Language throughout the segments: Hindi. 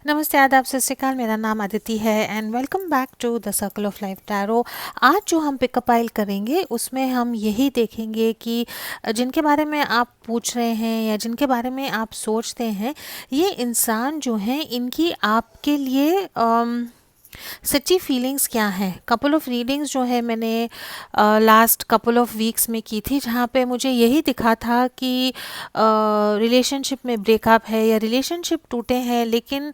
नमस्ते, आदाब, सत श्री अकाल। मेरा नाम अदिति है and welcome back to the circle of life tarot. आज जो हम पिकअप आइल करेंगे उसमें हम यही देखेंगे कि जिनके बारे में आप पूछ रहे हैं या जिनके बारे में आप सोचते हैं, ये इंसान जो हैं इनकी आपके लिए सच्ची फीलिंग्स क्या हैं। कपल ऑफ रीडिंग्स जो है मैंने लास्ट कपल ऑफ वीक्स में की थी, जहाँ पे मुझे यही दिखा था कि रिलेशनशिप में ब्रेकअप है या रिलेशनशिप टूटे हैं, लेकिन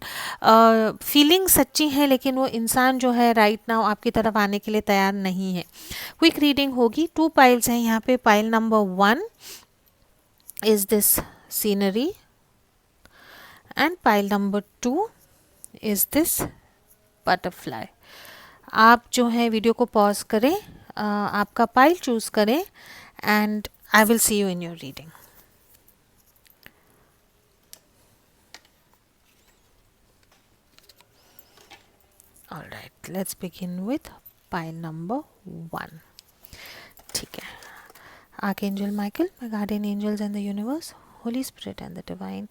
फीलिंग्स सच्ची हैं, लेकिन वो इंसान जो है राइट नाउ आपकी तरफ आने के लिए तैयार नहीं है। क्विक रीडिंग होगी। 2 पाइल्स हैं यहाँ पे। Pile number 1 is this scenery and pile number 2 is this butterfly. आप जो है वीडियो को पॉज करें, आपका पाइल चूज करें and I will see you in your reading. Alright, let's begin with pile number 1। ठीक है। Archangel Michael, my guardian angels and the universe, holy spirit and the divine,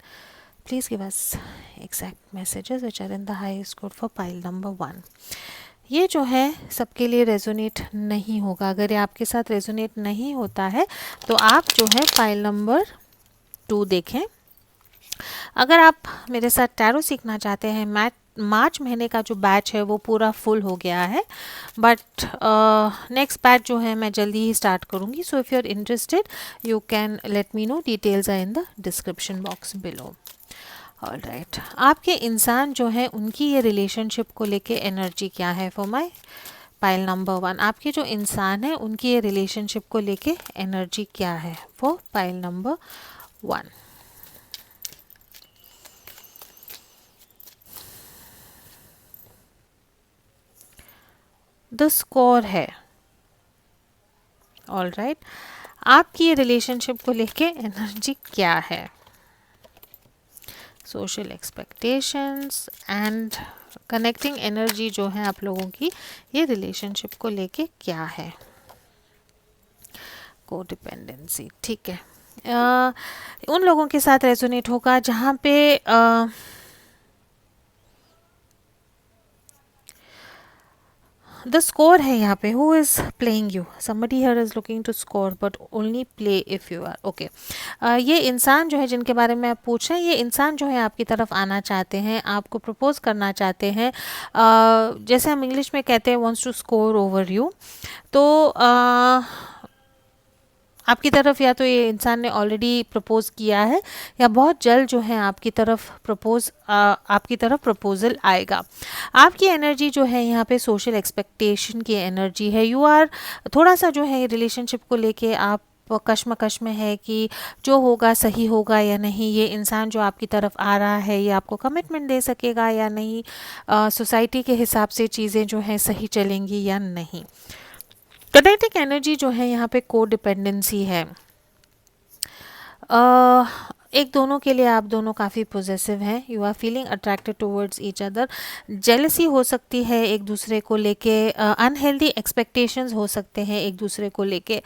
please give us exact messages which are in the highest good for pile number 1। ये जो है सबके लिए रेजोनेट नहीं होगा। अगर ये आपके साथ रेजोनेट नहीं होता है तो आप जो है पाइल नंबर 2 देखें। अगर आप मेरे साथ टैरो सीखना चाहते हैं, मार्च महीने का जो बैच है वो पूरा फुल हो गया है, बट नेक्स्ट बैच जो है मैं जल्दी ही स्टार्ट करूँगी। So if you are interested you can let me know. Details are in the description box below. Alright, आपके इंसान जो है उनकी ये रिलेशनशिप को लेके एनर्जी क्या है फॉर माय पाइल नंबर 1। आपके जो इंसान है उनकी ये रिलेशनशिप को लेके एनर्जी क्या है for pile number 1। The score है। ऑलराइट, आपकी ये रिलेशनशिप को लेके एनर्जी क्या है। Social expectations and connecting energy जो है आप लोगों की ये रिलेशनशिप को लेके क्या है। कोडिपेंडेंसी, ठीक है। उन लोगों के साथ रेजोनेट होगा जहाँ पे द स्कोर है यहाँ पे। Who is playing you, somebody here is looking to score but only play if you are okay. ये इंसान जो है जिनके बारे में आप पूछ रहे हैं, ये इंसान जो है आपकी तरफ आना चाहते हैं, आपको प्रपोज करना चाहते हैं। जैसे हम इंग्लिश में कहते हैं wants to score over you. तो आपकी तरफ या तो ये इंसान ने ऑलरेडी प्रपोज किया है या बहुत जल्द जो है आपकी तरफ प्रपोजल आएगा। आपकी एनर्जी जो है यहाँ पे सोशल एक्सपेक्टेशन की एनर्जी है। यू आर थोड़ा सा जो है रिलेशनशिप को लेके आप कश्मकश में है कि जो होगा सही होगा या नहीं। ये इंसान जो आपकी तरफ आ रहा है ये आपको कमिटमेंट दे सकेगा या नहीं, सोसाइटी के हिसाब से चीज़ें जो हैं सही चलेंगी या नहीं। कनेक्टिंग एनर्जी जो है यहाँ पे को डिपेंडेंसी है। एक दोनों के लिए आप दोनों काफ़ी पॉजिटिव हैं। You are feeling attracted towards each other. Jealousy हो सकती है एक दूसरे को लेके, अनहेल्दी एक्सपेक्टेशंस हो सकते हैं एक दूसरे को लेके।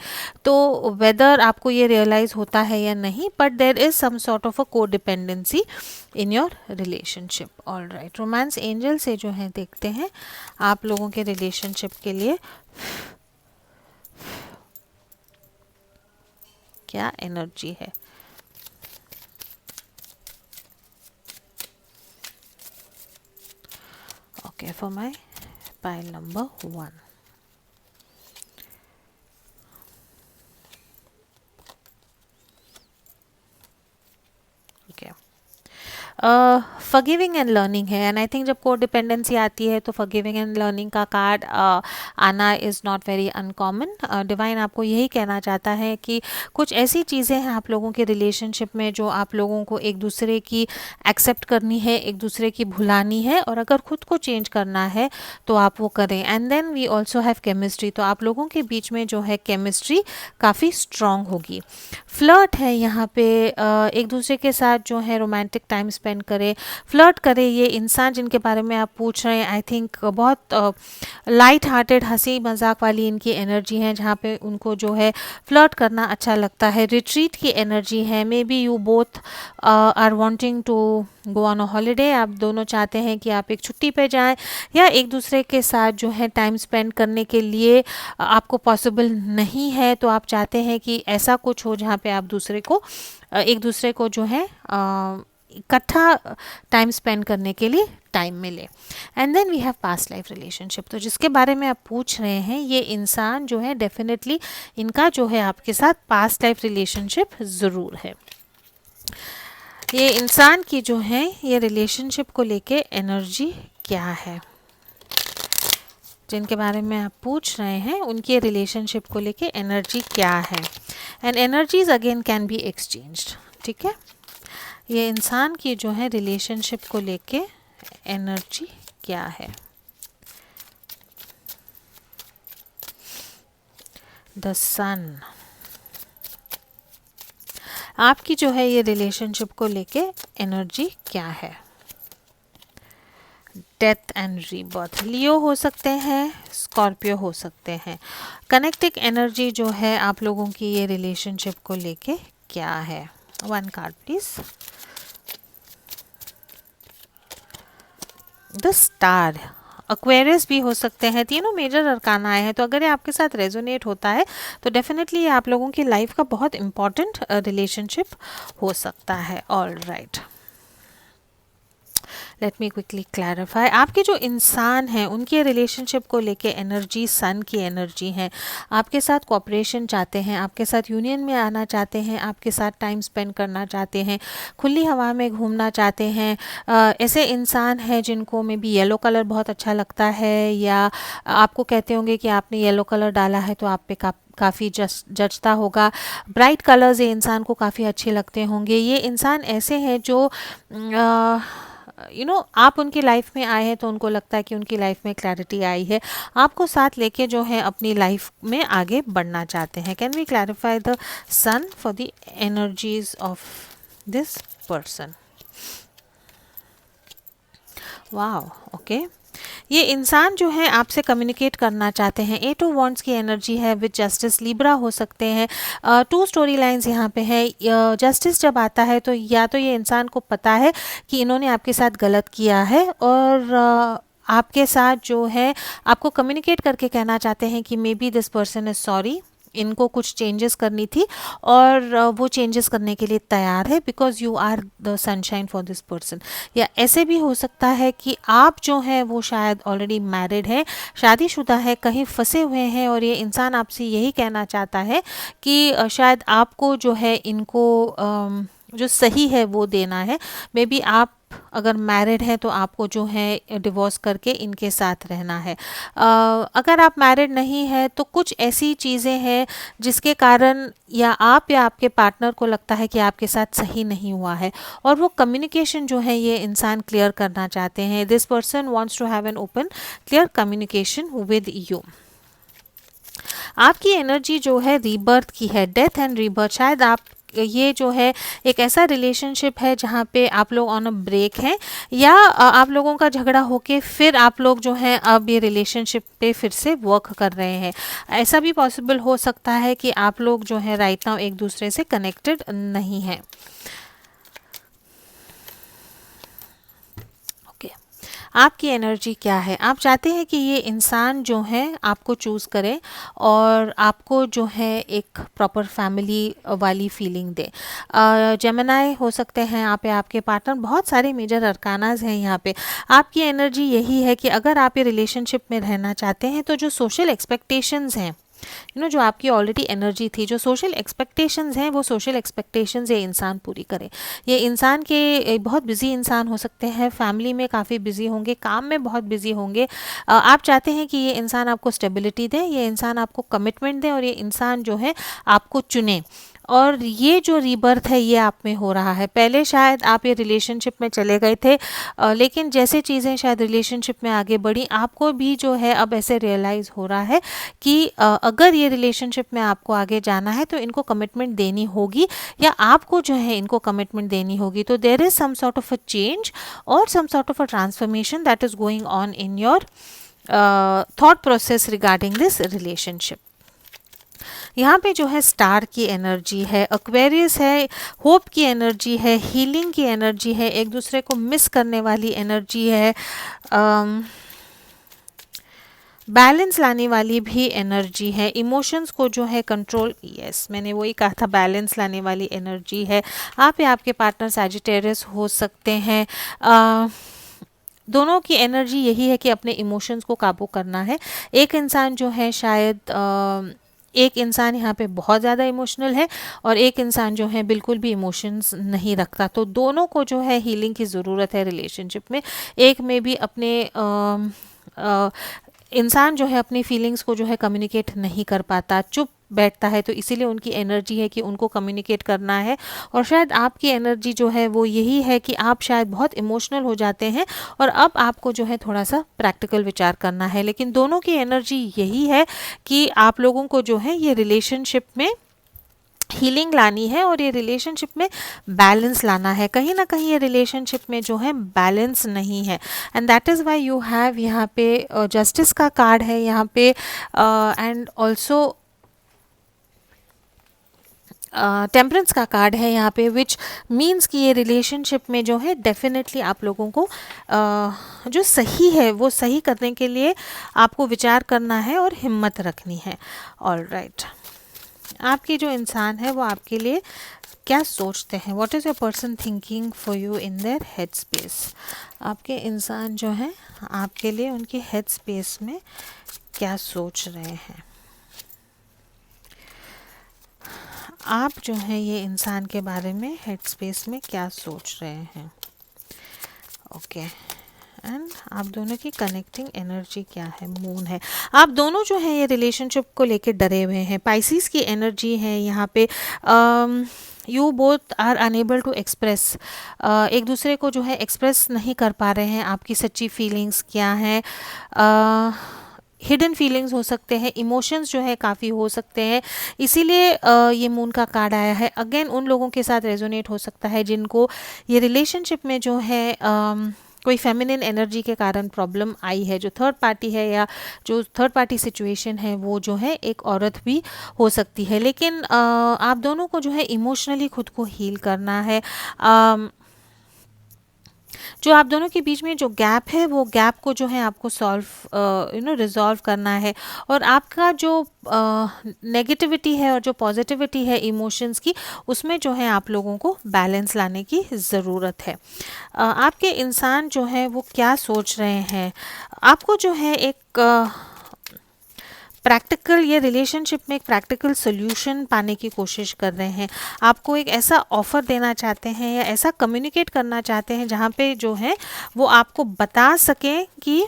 तो वेदर आपको ये रियलाइज़ होता है या नहीं, but there is some sort of a codependency in your relationship. Alright, romance angel से जो है देखते हैं आप लोगों के रिलेशनशिप के लिए क्या एनर्जी है। Okay, for my pile number 1। Okay, forgiving and learning है। एंड आई थिंक जब को डिपेंडेंसी आती है तो फॉरगिविंग एंड लर्निंग का कार्ड आना is not very uncommon. Divine आपको यही कहना चाहता है कि कुछ ऐसी चीज़ें हैं आप लोगों के रिलेशनशिप में जो आप लोगों को एक दूसरे की एक्सेप्ट करनी है, एक दूसरे की भुलानी है, और अगर खुद को चेंज करना है तो आप वो करें। And then we also have chemistry. तो आप लोगों के बीच में जो है केमिस्ट्री काफ़ी स्ट्रॉन्ग होगी। फ्लर्ट है यहाँ पे, एक दूसरे के साथ जो है रोमांटिक टाइम स्पेंड करें। फ्लर्ट करे। ये इंसान जिनके बारे में आप पूछ रहे हैं, आई थिंक बहुत लाइट हार्टेड, हंसी मजाक वाली इनकी एनर्जी है, जहाँ पे उनको जो है फ्लर्ट करना अच्छा लगता है। रिट्रीट की एनर्जी है। Maybe you both are wanting to go on a holiday. आप दोनों चाहते हैं कि आप एक छुट्टी पे जाएं, या एक दूसरे के साथ जो है टाइम स्पेंड करने के लिए आपको पॉसिबल नहीं है, तो आप चाहते हैं कि ऐसा कुछ हो जहाँ पे आप एक दूसरे को जो है इकट्ठा टाइम स्पेंड करने के लिए टाइम मिले। And then we have past life relationship. तो जिसके बारे में आप पूछ रहे हैं, ये इंसान जो है डेफिनेटली इनका जो है आपके साथ पास्ट लाइफ रिलेशनशिप ज़रूर है। ये इंसान की जो है ये रिलेशनशिप को लेके एनर्जी क्या है, जिनके बारे में आप पूछ रहे हैं उनके रिलेशनशिप को लेके एनर्जी क्या है। And energies again can be exchanged. ठीक है, ये इंसान की जो है रिलेशनशिप को लेके एनर्जी क्या है। द सन। आपकी जो है ये रिलेशनशिप को लेके एनर्जी क्या है। Death and rebirth. लियो हो सकते हैं, स्कॉर्पियो हो सकते हैं। कनेक्टिंग एनर्जी जो है आप लोगों की ये रिलेशनशिप को लेके क्या है। One card please. The star. Aquarius भी हो सकते हैं। तीनों मेजर अरकाना आए हैं, तो अगर ये आपके साथ रेजोनेट होता है तो डेफिनेटली ये आप लोगों की लाइफ का बहुत इंपॉर्टेंट रिलेशनशिप हो सकता है। All right, let me quickly clarify. आपके जो इंसान हैं उनके रिलेशनशिप को लेके एनर्जी सन की एनर्जी है। आपके साथ कोऑपरेशन चाहते हैं, आपके साथ यूनियन में आना चाहते हैं, आपके साथ टाइम स्पेंड करना चाहते हैं, खुली हवा में घूमना चाहते हैं। ऐसे इंसान हैं जिनको में भी येलो कलर बहुत अच्छा लगता है, या आपको कहते होंगे कि आपने येलो कलर डाला है तो आप पे काफ़ी जचता होगा। ब्राइट कलर्स ये इंसान को काफ़ी अच्छे लगते होंगे। ये इंसान ऐसे हैं जो आप उनकी लाइफ में आए हैं तो उनको लगता है कि उनकी लाइफ में क्लैरिटी आई है, आपको साथ लेके जो है अपनी लाइफ में आगे बढ़ना चाहते हैं। Can we clarify the sun for the energies of this person. Wow, okay. ये इंसान जो है आपसे कम्युनिकेट करना चाहते हैं। 8 ऑफ वॉन्ड्स की एनर्जी है विद जस्टिस। लिब्रा हो सकते हैं। 2 स्टोरी लाइन्स यहाँ पे है। जस्टिस जब आता है तो या तो ये इंसान को पता है कि इन्होंने आपके साथ गलत किया है, और आपके साथ जो है आपको कम्युनिकेट करके कहना चाहते हैं कि may be this person is sorry, इनको कुछ चेंजेस करनी थी और वो चेंजेस करने के लिए तैयार है, because you are the sunshine for this person. या ऐसे भी हो सकता है कि आप जो है वो शायद ऑलरेडी मैरिड है, शादीशुदा है, कहीं फंसे हुए हैं, और ये इंसान आपसे यही कहना चाहता है कि शायद आपको जो है इनको जो सही है वो देना है। मे बी आप अगर मैरिड हैं तो आपको जो है डिवोर्स करके इनके साथ रहना है। अगर आप मैरिड नहीं है तो कुछ ऐसी चीज़ें हैं जिसके कारण या आपके पार्टनर को लगता है कि आपके साथ सही नहीं हुआ है, और वो कम्युनिकेशन जो है ये इंसान क्लियर करना चाहते हैं। This person wants to have an open clear communication with you. आपकी एनर्जी जो है रीबर्थ की है। Death and rebirth. शायद आप ये जो है एक ऐसा रिलेशनशिप है जहाँ पे आप लोग ऑन अ ब्रेक हैं, या आप लोगों का झगड़ा होके फिर आप लोग जो हैं अब ये रिलेशनशिप पे फिर से वर्क कर रहे हैं। ऐसा भी पॉसिबल हो सकता है कि आप लोग जो है राइट नाउ एक दूसरे से कनेक्टेड नहीं हैं। आपकी एनर्जी क्या है। आप चाहते हैं कि ये इंसान जो है आपको चूज़ करे और आपको जो है एक प्रॉपर फैमिली वाली फीलिंग दे। जेमिनाई हो सकते हैं यहाँ पे आपके पार्टनर। बहुत सारे मेजर अरकानाज हैं यहाँ पे। आपकी एनर्जी यही है कि अगर आप ये रिलेशनशिप में रहना चाहते हैं तो जो सोशल एक्सपेक्टेशंस हैं, जो आपकी ऑलरेडी एनर्जी थी, जो सोशल एक्सपेक्टेशंस हैं, वो सोशल एक्सपेक्टेशंस ये इंसान पूरी करे। ये इंसान के बहुत बिजी इंसान हो सकते हैं, फैमिली में काफ़ी बिजी होंगे, काम में बहुत बिजी होंगे। आप चाहते हैं कि ये इंसान आपको स्टेबिलिटी दे, ये इंसान आपको कमिटमेंट दे, और ये इंसान जो है आपको चुने। और ये जो रीबर्थ है ये आप में हो रहा है। पहले शायद आप ये रिलेशनशिप में चले गए थे, लेकिन जैसे चीज़ें शायद रिलेशनशिप में आगे बढ़ी, आपको भी जो है अब ऐसे रियलाइज़ हो रहा है कि अगर ये रिलेशनशिप में आपको आगे जाना है तो इनको कमिटमेंट देनी होगी, या आपको जो है इनको कमिटमेंट देनी होगी। तो there is some sort of a change और some sort of a transformation that is going on in your thought process regarding this relationship. यहाँ पे जो है स्टार की एनर्जी है, एक्वेरियस है, होप की एनर्जी है, हीलिंग की एनर्जी है, एक दूसरे को मिस करने वाली एनर्जी है, बैलेंस लाने वाली भी एनर्जी है, इमोशंस को जो है कंट्रोल, यस मैंने वही कहा था, बैलेंस लाने वाली एनर्जी है। आप या आपके पार्टनर सैजिटेरियस हो सकते हैं। दोनों की एनर्जी यही है कि अपने इमोशंस को काबू करना है। एक इंसान जो है शायद एक इंसान यहाँ पे बहुत ज़्यादा इमोशनल है और एक इंसान जो है बिल्कुल भी इमोशंस नहीं रखता। तो दोनों को जो है हीलिंग की ज़रूरत है रिलेशनशिप में। एक में भी अपने इंसान जो है अपनी फीलिंग्स को जो है कम्युनिकेट नहीं कर पाता, चुप बैठता है, तो इसीलिए उनकी एनर्जी है कि उनको कम्युनिकेट करना है। और शायद आपकी एनर्जी जो है वो यही है कि आप शायद बहुत इमोशनल हो जाते हैं और अब आपको जो है थोड़ा सा प्रैक्टिकल विचार करना है। लेकिन दोनों की एनर्जी यही है कि आप लोगों को जो है ये रिलेशनशिप में हीलिंग लानी है और ये रिलेशनशिप में बैलेंस लाना है। कहीं ना कहीं ये रिलेशनशिप में जो है बैलेंस नहीं है, and that is why you have यहाँ पे जस्टिस का कार्ड है यहाँ पे, एंड ऑल्सो टेम्परेंस का कार्ड है यहाँ पे, विच मीन्स कि ये रिलेशनशिप में जो है डेफिनेटली आप लोगों को जो सही है वो सही करने के लिए आपको विचार करना है और हिम्मत रखनी है। ऑल राइट, आपके जो इंसान है वो आपके लिए क्या सोचते हैं? What is your person thinking for you in their head space? आपके इंसान जो है आपके लिए उनके हेड स्पेस में क्या सोच रहे हैं? आप जो है ये इंसान के बारे में हेड स्पेस में क्या सोच रहे हैं? ओके, एंड आप दोनों की कनेक्टिंग एनर्जी क्या है? मून है। आप दोनों जो है ये रिलेशनशिप को लेके डरे हुए हैं। पाइसिस की एनर्जी है यहाँ पे। You both are unable to express, एक दूसरे को जो है एक्सप्रेस नहीं कर पा रहे हैं आपकी सच्ची फीलिंग्स क्या हैं। हिडन फीलिंग्स हो सकते हैं, इमोशंस जो है काफ़ी हो सकते हैं, इसीलिए ये मून का कार्ड आया है। अगेन उन लोगों के साथ रेजोनेट हो सकता है जिनको ये रिलेशनशिप में जो है कोई फेमिनिन एनर्जी के कारण प्रॉब्लम आई है, जो थर्ड पार्टी है या जो थर्ड पार्टी सिचुएशन है वो जो है एक औरत भी हो सकती है। लेकिन आप दोनों को जो है इमोशनली खुद को हील करना है। जो आप दोनों के बीच में जो गैप है वो गैप को जो है आपको सॉल्व रिजॉल्व करना है, और आपका जो नेगेटिविटी है और जो पॉजिटिविटी है इमोशंस की, उसमें जो है आप लोगों को बैलेंस लाने की ज़रूरत है। आपके इंसान जो है वो क्या सोच रहे हैं? आपको जो है एक प्रैक्टिकल, ये रिलेशनशिप में एक प्रैक्टिकल सोल्यूशन पाने की कोशिश कर रहे हैं। आपको एक ऐसा ऑफ़र देना चाहते हैं या ऐसा कम्युनिकेट करना चाहते हैं जहाँ पे जो है वो आपको बता सकें कि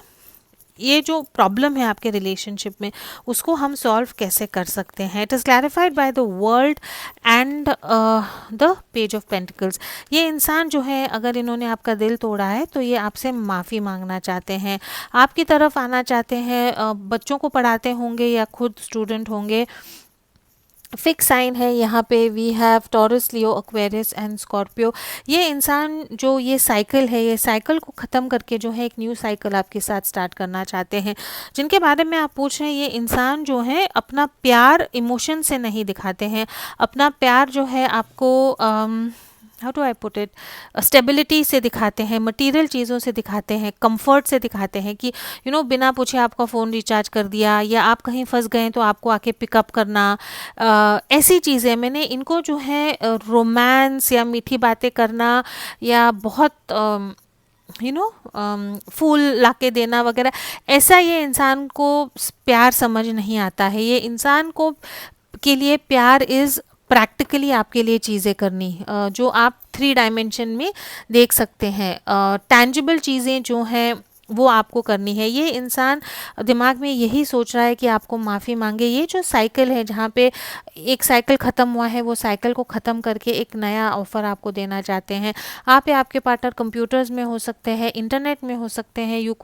ये जो प्रॉब्लम है आपके रिलेशनशिप में उसको हम सॉल्व कैसे कर सकते हैं। It is clarified by the world and the page of pentacles. ये इंसान जो है अगर इन्होंने आपका दिल तोड़ा है तो ये आपसे माफ़ी मांगना चाहते हैं, आपकी तरफ आना चाहते हैं। बच्चों को पढ़ाते होंगे या खुद स्टूडेंट होंगे। फिक्स साइन है यहाँ पे, we have Taurus, Leo, Aquarius and Scorpio. ये इंसान जो ये साइकिल है, ये साइकिल को ख़त्म करके जो है एक न्यू साइकिल आपके साथ स्टार्ट करना चाहते हैं। जिनके बारे में आप पूछ रहे हैं ये इंसान जो है अपना प्यार इमोशन से नहीं दिखाते हैं। अपना प्यार जो है आपको how do I put it, stability से दिखाते हैं, मटेरियल चीज़ों से दिखाते हैं, कंफर्ट से दिखाते हैं कि बिना पूछे आपका फ़ोन रिचार्ज कर दिया, या आप कहीं फंस गए तो आपको आके पिकअप करना। ऐसी चीज़ें मैंने इनको जो है रोमांस या मीठी बातें करना या बहुत फूल लाके देना वगैरह, ऐसा ये इंसान को प्यार समझ नहीं आता है। ये इंसान को के लिए प्यार इज़ प्रैक्टिकली आपके लिए चीज़ें करनी, जो आप 3 डायमेंशन में देख सकते हैं। टैंजिबल चीज़ें जो हैं वो आपको करनी है। ये इंसान दिमाग में यही सोच रहा है कि आपको माफ़ी मांगे। ये जो साइकिल है, जहाँ पे एक साइकिल ख़त्म हुआ है, वो साइकिल को ख़त्म करके एक नया ऑफ़र आपको देना चाहते हैं। आप या आपके पार्टनर कंप्यूटर्स में हो सकते हैं, इंटरनेट में हो सकते हैं, you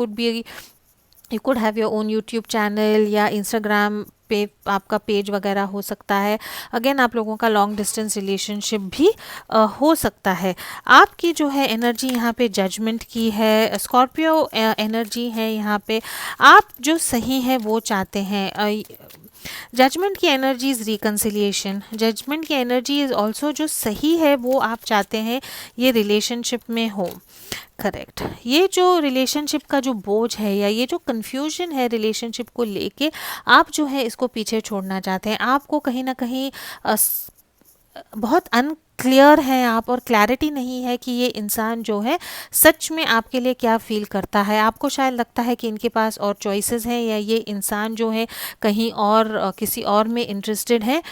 could have your own YouTube channel या इंस्टाग्राम पे आपका पेज वगैरह हो सकता है। अगेन आप लोगों का लॉन्ग डिस्टेंस रिलेशनशिप भी हो सकता है। आपकी जो है एनर्जी यहाँ पे जजमेंट की है, स्कॉर्पियो एनर्जी है यहाँ पे। आप जो सही है वो चाहते हैं। जजमेंट की एनर्जी इज़ रिकन्सिलिएशन, जजमेंट की एनर्जी इज़ ऑल्सो जो सही है वो आप चाहते हैं ये रिलेशनशिप में हो। करेक्ट। ये जो रिलेशनशिप का जो बोझ है या ये जो कन्फ्यूजन है रिलेशनशिप को लेके, आप जो है इसको पीछे छोड़ना चाहते हैं। आपको कहीं ना कहीं बहुत अनक्लियर है आप, और क्लैरिटी नहीं है कि ये इंसान जो है सच में आपके लिए क्या फील करता है। आपको शायद लगता है कि इनके पास और चॉइसेस हैं, या ये इंसान जो है कहीं और किसी और में इंटरेस्टेड है।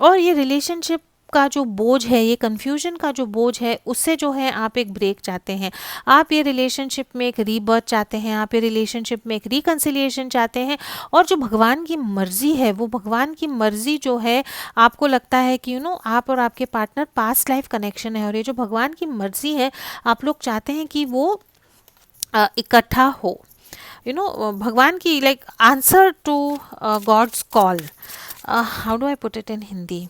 और ये रिलेशनशिप का जो बोझ है, ये कन्फ्यूजन का जो बोझ है, उससे जो है आप एक ब्रेक चाहते हैं। आप ये रिलेशनशिप में एक रीबर्थ चाहते हैं, आप ये रिलेशनशिप में एक रिकन्सिलिएशन चाहते हैं। और जो भगवान की मर्जी है, वो भगवान की मर्जी जो है, आपको लगता है कि आप और आपके पार्टनर पास्ट लाइफ कनेक्शन है, और ये जो भगवान की मर्जी है, आप लोग चाहते हैं कि वो इकट्ठा हो। भगवान की like answer to God's call. How do I put it in Hindi?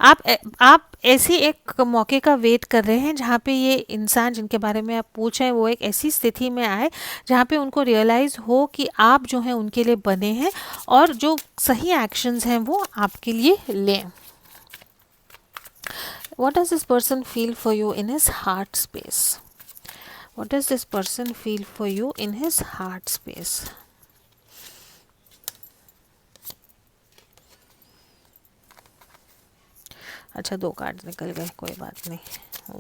आप ऐसे एक मौके का वेट कर रहे हैं जहाँ पे ये इंसान जिनके बारे में आप पूछ रहे हैं वो एक ऐसी स्थिति में आए जहाँ पे उनको रियलाइज़ हो कि आप जो हैं उनके लिए बने हैं, और जो सही एक्शंस हैं वो आपके लिए लें। What does this person feel for you in his heart space? What does this person feel for you in his heart space? अच्छा, 2 कार्ड निकल गए, कोई बात नहीं।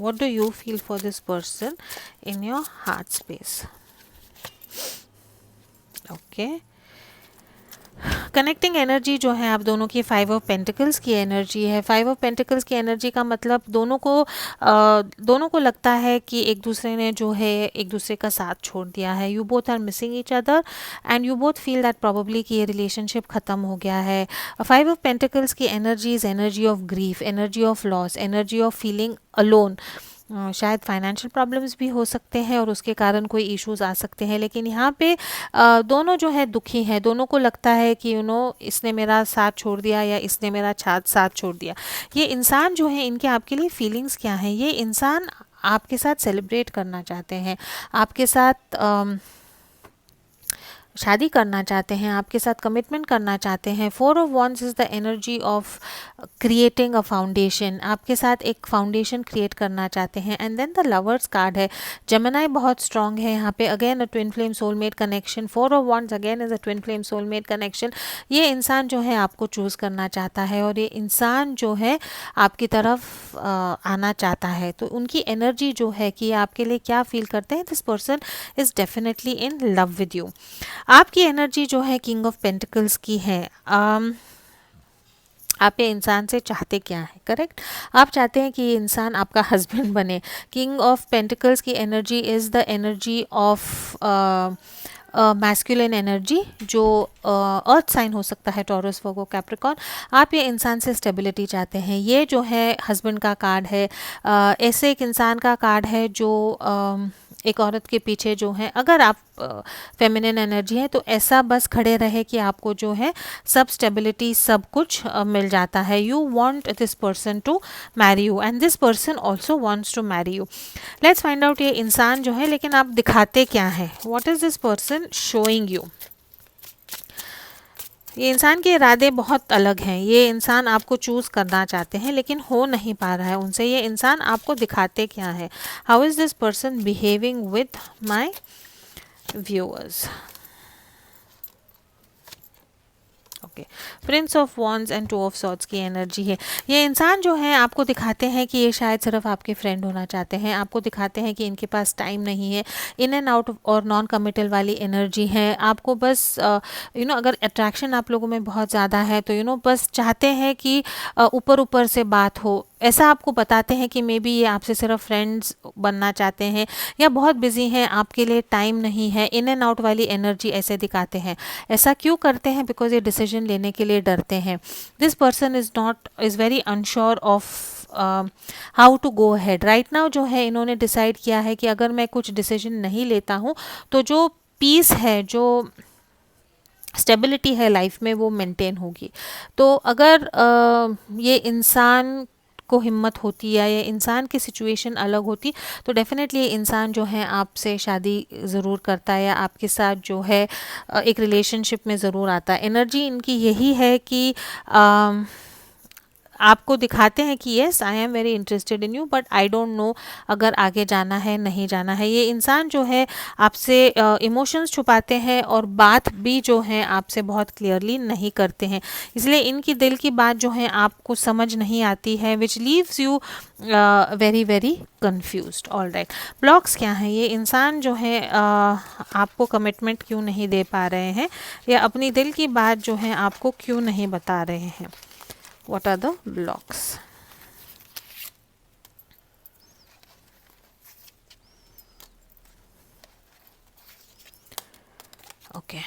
What do you feel for this person in your heart space? Okay. Connecting energy जो है आप दोनों की 5 ऑफ पेंटिकल्स की एनर्जी है। 5 ऑफ पेंटिकल्स की एनर्जी का मतलब दोनों को लगता है कि एक दूसरे ने जो है एक दूसरे का साथ छोड़ दिया है। You both are missing each other and you both feel that probably कि ये रिलेशनशिप ख़त्म हो गया है। 5 ऑफ पेंटिकल्स की energy is energy of grief, energy of loss, energy of feeling alone. शायद फाइनेंशियल प्रॉब्लम्स भी हो सकते हैं और उसके कारण कोई इश्यूज आ सकते हैं, लेकिन यहाँ पे दोनों जो है दुखी हैं। दोनों को लगता है कि इसने मेरा साथ छोड़ दिया या इसने मेरा साथ छोड़ दिया। ये इंसान जो है, इनके आपके लिए फीलिंग्स क्या हैं? ये इंसान आपके साथ सेलिब्रेट करना चाहते हैं, आपके साथ शादी करना चाहते हैं, आपके साथ कमिटमेंट करना चाहते हैं। 4 of wands is the energy of creating a foundation. आपके साथ एक फाउंडेशन क्रिएट करना चाहते हैं। And then the lovers card है। जेमिनी बहुत स्ट्रॉन्ग है यहाँ पे। Again a twin flame soulmate connection. 4 of wands again is a twin flame soulmate connection. ये इंसान जो है आपको चूज़ करना चाहता है, और ये इंसान जो है आपकी तरफ आना चाहता है। तो उनकी एनर्जी जो है कि आपके लिए क्या फील करते हैं, this person is definitely in love with you. आपकी एनर्जी जो है किंग ऑफ पेंटिकल्स की है। आप ये इंसान से चाहते क्या है? करेक्ट, आप चाहते हैं कि ये इंसान आपका हस्बैंड बने। किंग ऑफ पेंटिकल्स की energy is the energy of masculine energy, जो अर्थ साइन हो सकता है, टॉरस, वर्गो, कैप्रिकॉर्न। आप ये इंसान से स्टेबिलिटी चाहते हैं। ये जो है हस्बैंड का कार्ड है। ऐसे एक इंसान का कार्ड है जो एक औरत के पीछे जो है, अगर आप फेमिनिन एनर्जी है तो ऐसा बस खड़े रहे कि आपको जो है सब स्टेबिलिटी, सब कुछ मिल जाता है। You want this person to marry you and this person also wants to marry you. Let's find out ये इंसान जो है, लेकिन आप दिखाते क्या है? What is this person showing you? ये इंसान के इरादे बहुत अलग हैं। ये इंसान आपको चूज़ करना चाहते हैं लेकिन हो नहीं पा रहा है उनसे। ये इंसान आपको दिखाते क्या है? How is this person behaving with my viewers? Okay, Prince of wands and 2 of swords की एनर्जी है। ये इंसान जो है आपको दिखाते हैं कि ये शायद सिर्फ आपके फ्रेंड होना चाहते हैं। आपको दिखाते हैं कि इनके पास टाइम नहीं है। इन एंड आउट और नॉन कमिटल वाली एनर्जी है। आपको बस अगर अट्रैक्शन आप लोगों में बहुत ज़्यादा है तो बस चाहते हैं कि ऊपर ऊपर से बात हो। ऐसा आपको बताते हैं कि मे बी ये आपसे सिर्फ फ्रेंड्स बनना चाहते हैं या बहुत बिजी हैं, आपके लिए टाइम नहीं है, इन एंड आउट वाली एनर्जी ऐसे दिखाते हैं। ऐसा क्यों करते हैं? बिकॉज ये डिसीजन लेने के लिए डरते हैं। This person is very unsure of how to go ahead. Right now जो है इन्होंने डिसाइड किया है कि अगर मैं कुछ डिसीजन नहीं लेता हूँ तो जो पीस है, जो स्टेबिलिटी है लाइफ में, वो मेंटेन होगी। तो अगर ये इंसान को हिम्मत होती या ये इंसान की सिचुएशन अलग होती तो डेफिनेटली ये इंसान जो है आपसे शादी ज़रूर करता है या आपके साथ जो है एक रिलेशनशिप में ज़रूर आता है। एनर्जी इनकी यही है कि आपको दिखाते हैं कि yes I am very interested in you, but I don't know अगर आगे जाना है नहीं जाना है। ये इंसान जो है आपसे इमोशंस छुपाते हैं और बात भी जो है आपसे बहुत क्लियरली नहीं करते हैं, इसलिए इनकी दिल की बात जो है आपको समझ नहीं आती है, विच leaves you very very confused. All right, blocks क्या हैं? ये इंसान जो है आपको कमिटमेंट क्यों नहीं दे पा रहे हैं या अपनी दिल की बात जो है आपको क्यों नहीं बता रहे हैं? What are the blocks? Okay.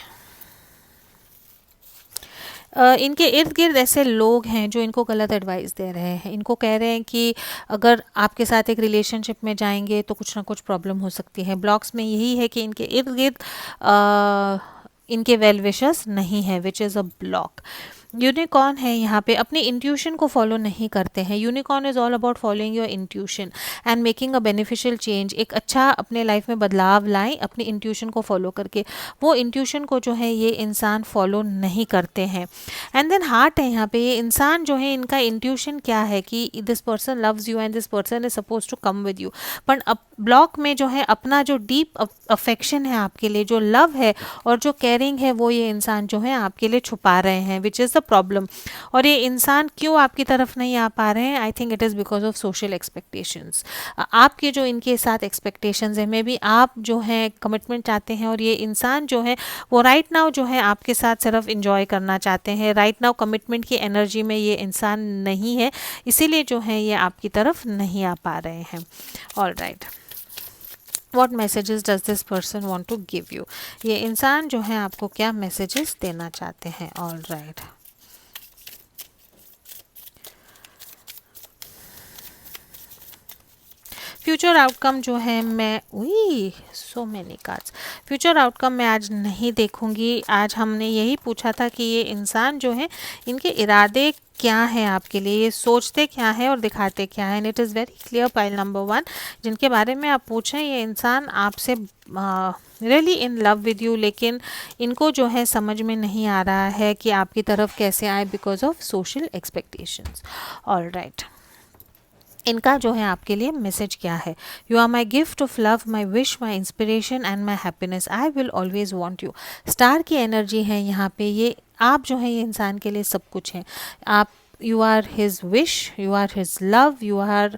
इनके इर्द गिर्द ऐसे लोग हैं जो इनको गलत एडवाइस दे रहे हैं। इनको कह रहे हैं कि अगर आपके साथ एक रिलेशनशिप में जाएंगे तो कुछ ना कुछ प्रॉब्लम हो सकती है। ब्लॉक्स में यही है कि इनके इर्द गिर्द इनके वेल विशर्स नहीं है, which is a block. Unicorn है यहाँ पे, अपनी इंट्यूशन को फॉलो नहीं करते हैं। Unicorn is all about following your intuition and making a beneficial change. एक अच्छा अपने लाइफ में बदलाव लाएं अपनी इंट्यूशन को फॉलो करके। वो इंट्यूशन को जो है ये इंसान फॉलो नहीं करते हैं। एंड देन हार्ट है यहाँ पे, ये इंसान जो है इनका इंट्यूशन क्या है कि this person loves you and this person is suppose to come with you, पर अब ब्लॉक में जो है अपना जो डीप अफेक्शन है आपके लिए, जो लव है और जो केयरिंग है, वो ये इंसान जो है आपके लिए छुपा रहे हैं, विच इज़ द प्रॉब्लम। और ये इंसान क्यों आपकी तरफ नहीं आ पा रहे हैं? I think it is because of social expectations. आपके जो इनके साथ एक्सपेक्टेशंस है, मे बी आप जो है कमिटमेंट चाहते हैं और ये इंसान जो है वो राइट नाउ जो है आपके साथ सिर्फ इंजॉय करना चाहते हैं। राइट नाउ कमिटमेंट की एनर्जी में ये इंसान नहीं है, इसीलिए जो है ये आपकी तरफ नहीं आ पा रहे हैं। All right, what messages does this person want to give you? ये इंसान जो है आपको क्या मैसेजेस देना चाहते हैं? ऑल राइट, फ्यूचर आउटकम जो है मैं so many cards, future outcome मैं आज नहीं देखूंगी। आज हमने यही पूछा था कि ये इंसान जो है इनके इरादे क्या है आपके लिए, ये सोचते क्या है और दिखाते क्या है। And it is very clear, pile number 1 जिनके बारे में आप पूछें, ये इंसान आपसे really in love with you, लेकिन इनको जो है समझ में नहीं आ रहा है कि आपकी तरफ कैसे आए because of social expectations. All right, इनका जो है आपके लिए मैसेज क्या है? You are my gift of love, my wish, my inspiration and my happiness, I will always want you. Star की एनर्जी है यहाँ पे, ये आप जो है ये इंसान के लिए सब कुछ है। आप, you are his wish, you are his love, you are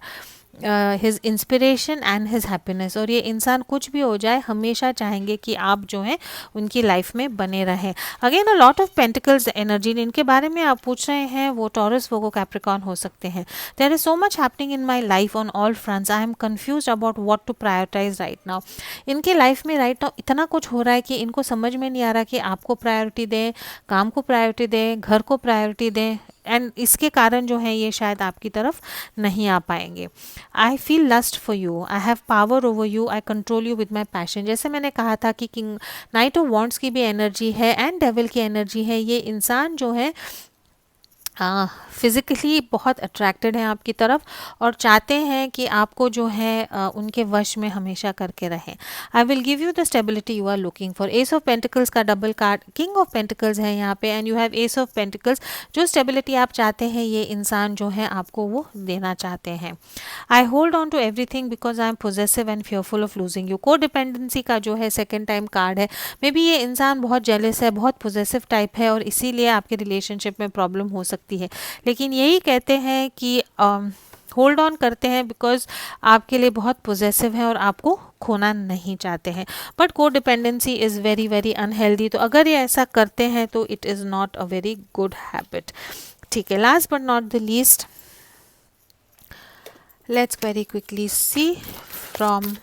his inspiration and his happiness. और ये इंसान कुछ भी हो जाए हमेशा चाहेंगे कि आप जो है उनकी लाइफ में बने रहें। Again a lot of pentacles energy, इनके बारे में आप पूछ रहे हैं, वो टॉरस, वो कैप्रिकॉर्न हो सकते हैं। There is so much happening in my life on all fronts, I am confuse about what to prioritize right now. इनके लाइफ में राइट नाउ इतना कुछ हो रहा है कि इनको समझ में नहीं आ रहा कि आपको प्रायोरिटी दें, काम को प्रायोरिटी दें, घर को प्रायोरिटी दें, एंड इसके कारण जो है ये शायद आपकी तरफ नहीं आ पाएंगे। I feel lust for you, I have power over you, I control you with my passion. जैसे मैंने कहा था कि किंग नाइट ऑफ वॉन्ड्स की भी एनर्जी है एंड डेविल की एनर्जी है। ये इंसान जो है फिज़िकली बहुत अट्रैक्टेड हैं आपकी तरफ और चाहते हैं कि आपको जो है उनके वश में हमेशा करके रहें। I will give you the stability you are looking for. Ace of pentacles का double card, king of pentacles है यहाँ पे and you have ace of pentacles. जो स्टेबिलिटी आप चाहते हैं ये इंसान जो है आपको वो देना चाहते हैं। I hold on to everything because I am possessive and fearful of losing you. को डिपेंडेंसी का जो है सेकेंड टाइम कार्ड है। मे बी ये इंसान बहुत जेलस है, बहुत पोजेसिव टाइप है और इसीलिए आपके रिलेशनशिप में प्रॉब्लम हो सकती है, लेकिन यही कहते हैं कि होल्ड ऑन करते हैं बिकॉज आपके लिए बहुत पोजेसिव है और आपको खोना नहीं चाहते हैं। बट को dependency is very very unhealthy, तो अगर ये ऐसा करते हैं तो it is not a very good habit. ठीक है, last but not the least, let's very quickly see from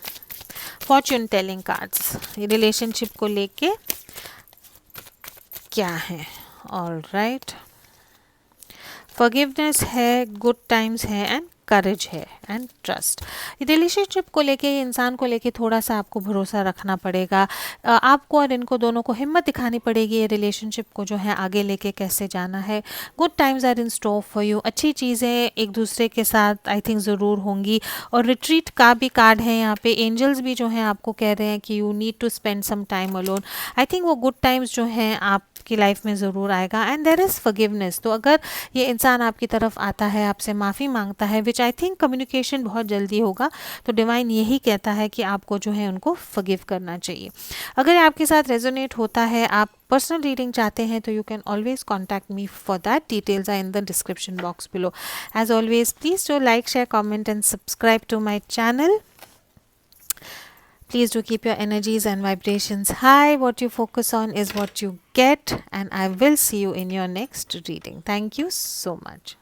Fortune telling cards relationship को लेके क्या है. ऑल राइट, फॉरगिवनेस है, गुड टाइम्स है एंड करेज है एंड ट्रस्ट. रिलेशनशिप को लेके, इंसान को लेके थोड़ा सा आपको भरोसा रखना पड़ेगा. आपको और इनको दोनों को हिम्मत दिखानी पड़ेगी ये रिलेशनशिप को जो है आगे लेके कैसे जाना है. Good times are in store for you. अच्छी चीज़ें एक दूसरे के साथ आई थिंक ज़रूर होंगी. और रिट्रीट का भी कार्ड है यहाँ पे. एंजल्स भी जो हैं आपको कह रहे हैं कि you need to spend some time alone. I think वो गुड टाइम्स जो हैं आपकी लाइफ में ज़रूर आएगा. And there is forgiveness. तो अगर ये इंसान आपकी तरफ आता है, आपसे माफ़ी मांगता है, विच आई थिंक कम्युनिकेशन बहुत जल्दी होगा, तो डिवाइन यही कहता है कि आपको जो है उनको फॉरगिव करना चाहिए. अगर आपके साथ रेजोनेट होता है, आप पर्सनल रीडिंग चाहते हैं, तो you can always contact me for that. Details are in the description box below. As always please do like, share, comment and subscribe to my channel. Please do keep your energies and vibrations high. What you focus on is what you get, and I will see you in your next reading. Thank you so much.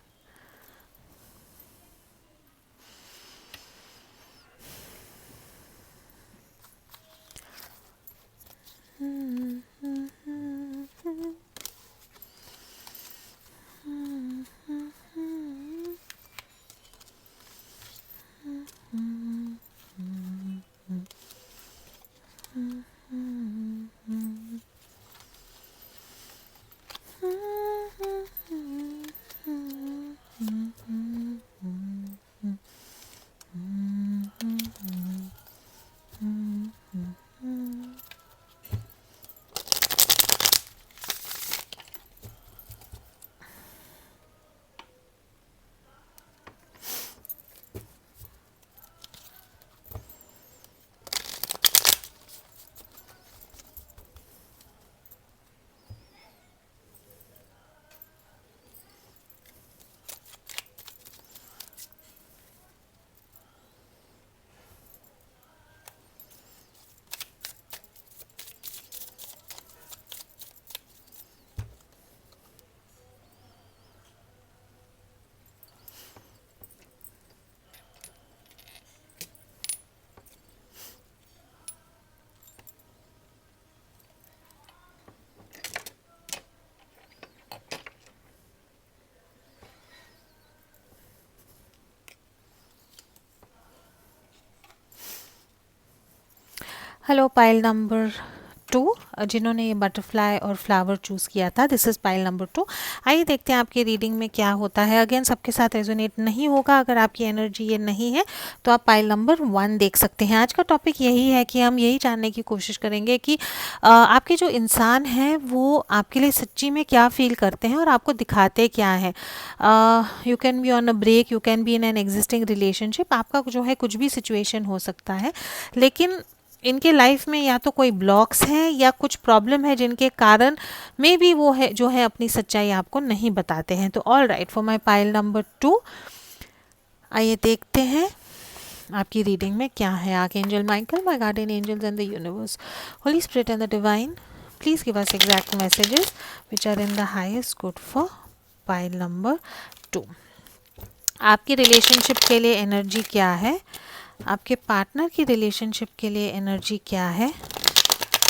Hello pile number 2, जिन्होंने ये बटरफ्लाई और फ्लावर चूज़ किया था, दिस इज़ पाइल नंबर 2. आइए देखते हैं आपकी रीडिंग में क्या होता है. अगेन सबके साथ रेजोनेट नहीं होगा. अगर आपकी एनर्जी ये नहीं है तो आप पाइल नंबर 1 देख सकते हैं. आज का टॉपिक यही है कि हम यही जानने की कोशिश करेंगे कि आपके जो इंसान हैं वो आपके लिए सच्ची में क्या फील करते हैं और आपको दिखाते क्या हैं. You can be on a break, you can be in an existing relationship. आपका जो है कुछ भी सिचुएशन हो सकता है, लेकिन इनके लाइफ में या तो कोई ब्लॉक्स हैं या कुछ प्रॉब्लम है जिनके कारण मे बी वो है जो है अपनी सच्चाई आपको नहीं बताते हैं. तो all right, for my pile number 2 आइए देखते हैं आपकी रीडिंग में क्या है. Archangel Michael, my guardian angels and the universe, holy spirit and the divine, please give us exact messages which are in the highest good for pile number 2. आपकी रिलेशनशिप के लिए एनर्जी क्या है, आपके पार्टनर की रिलेशनशिप के लिए एनर्जी क्या है,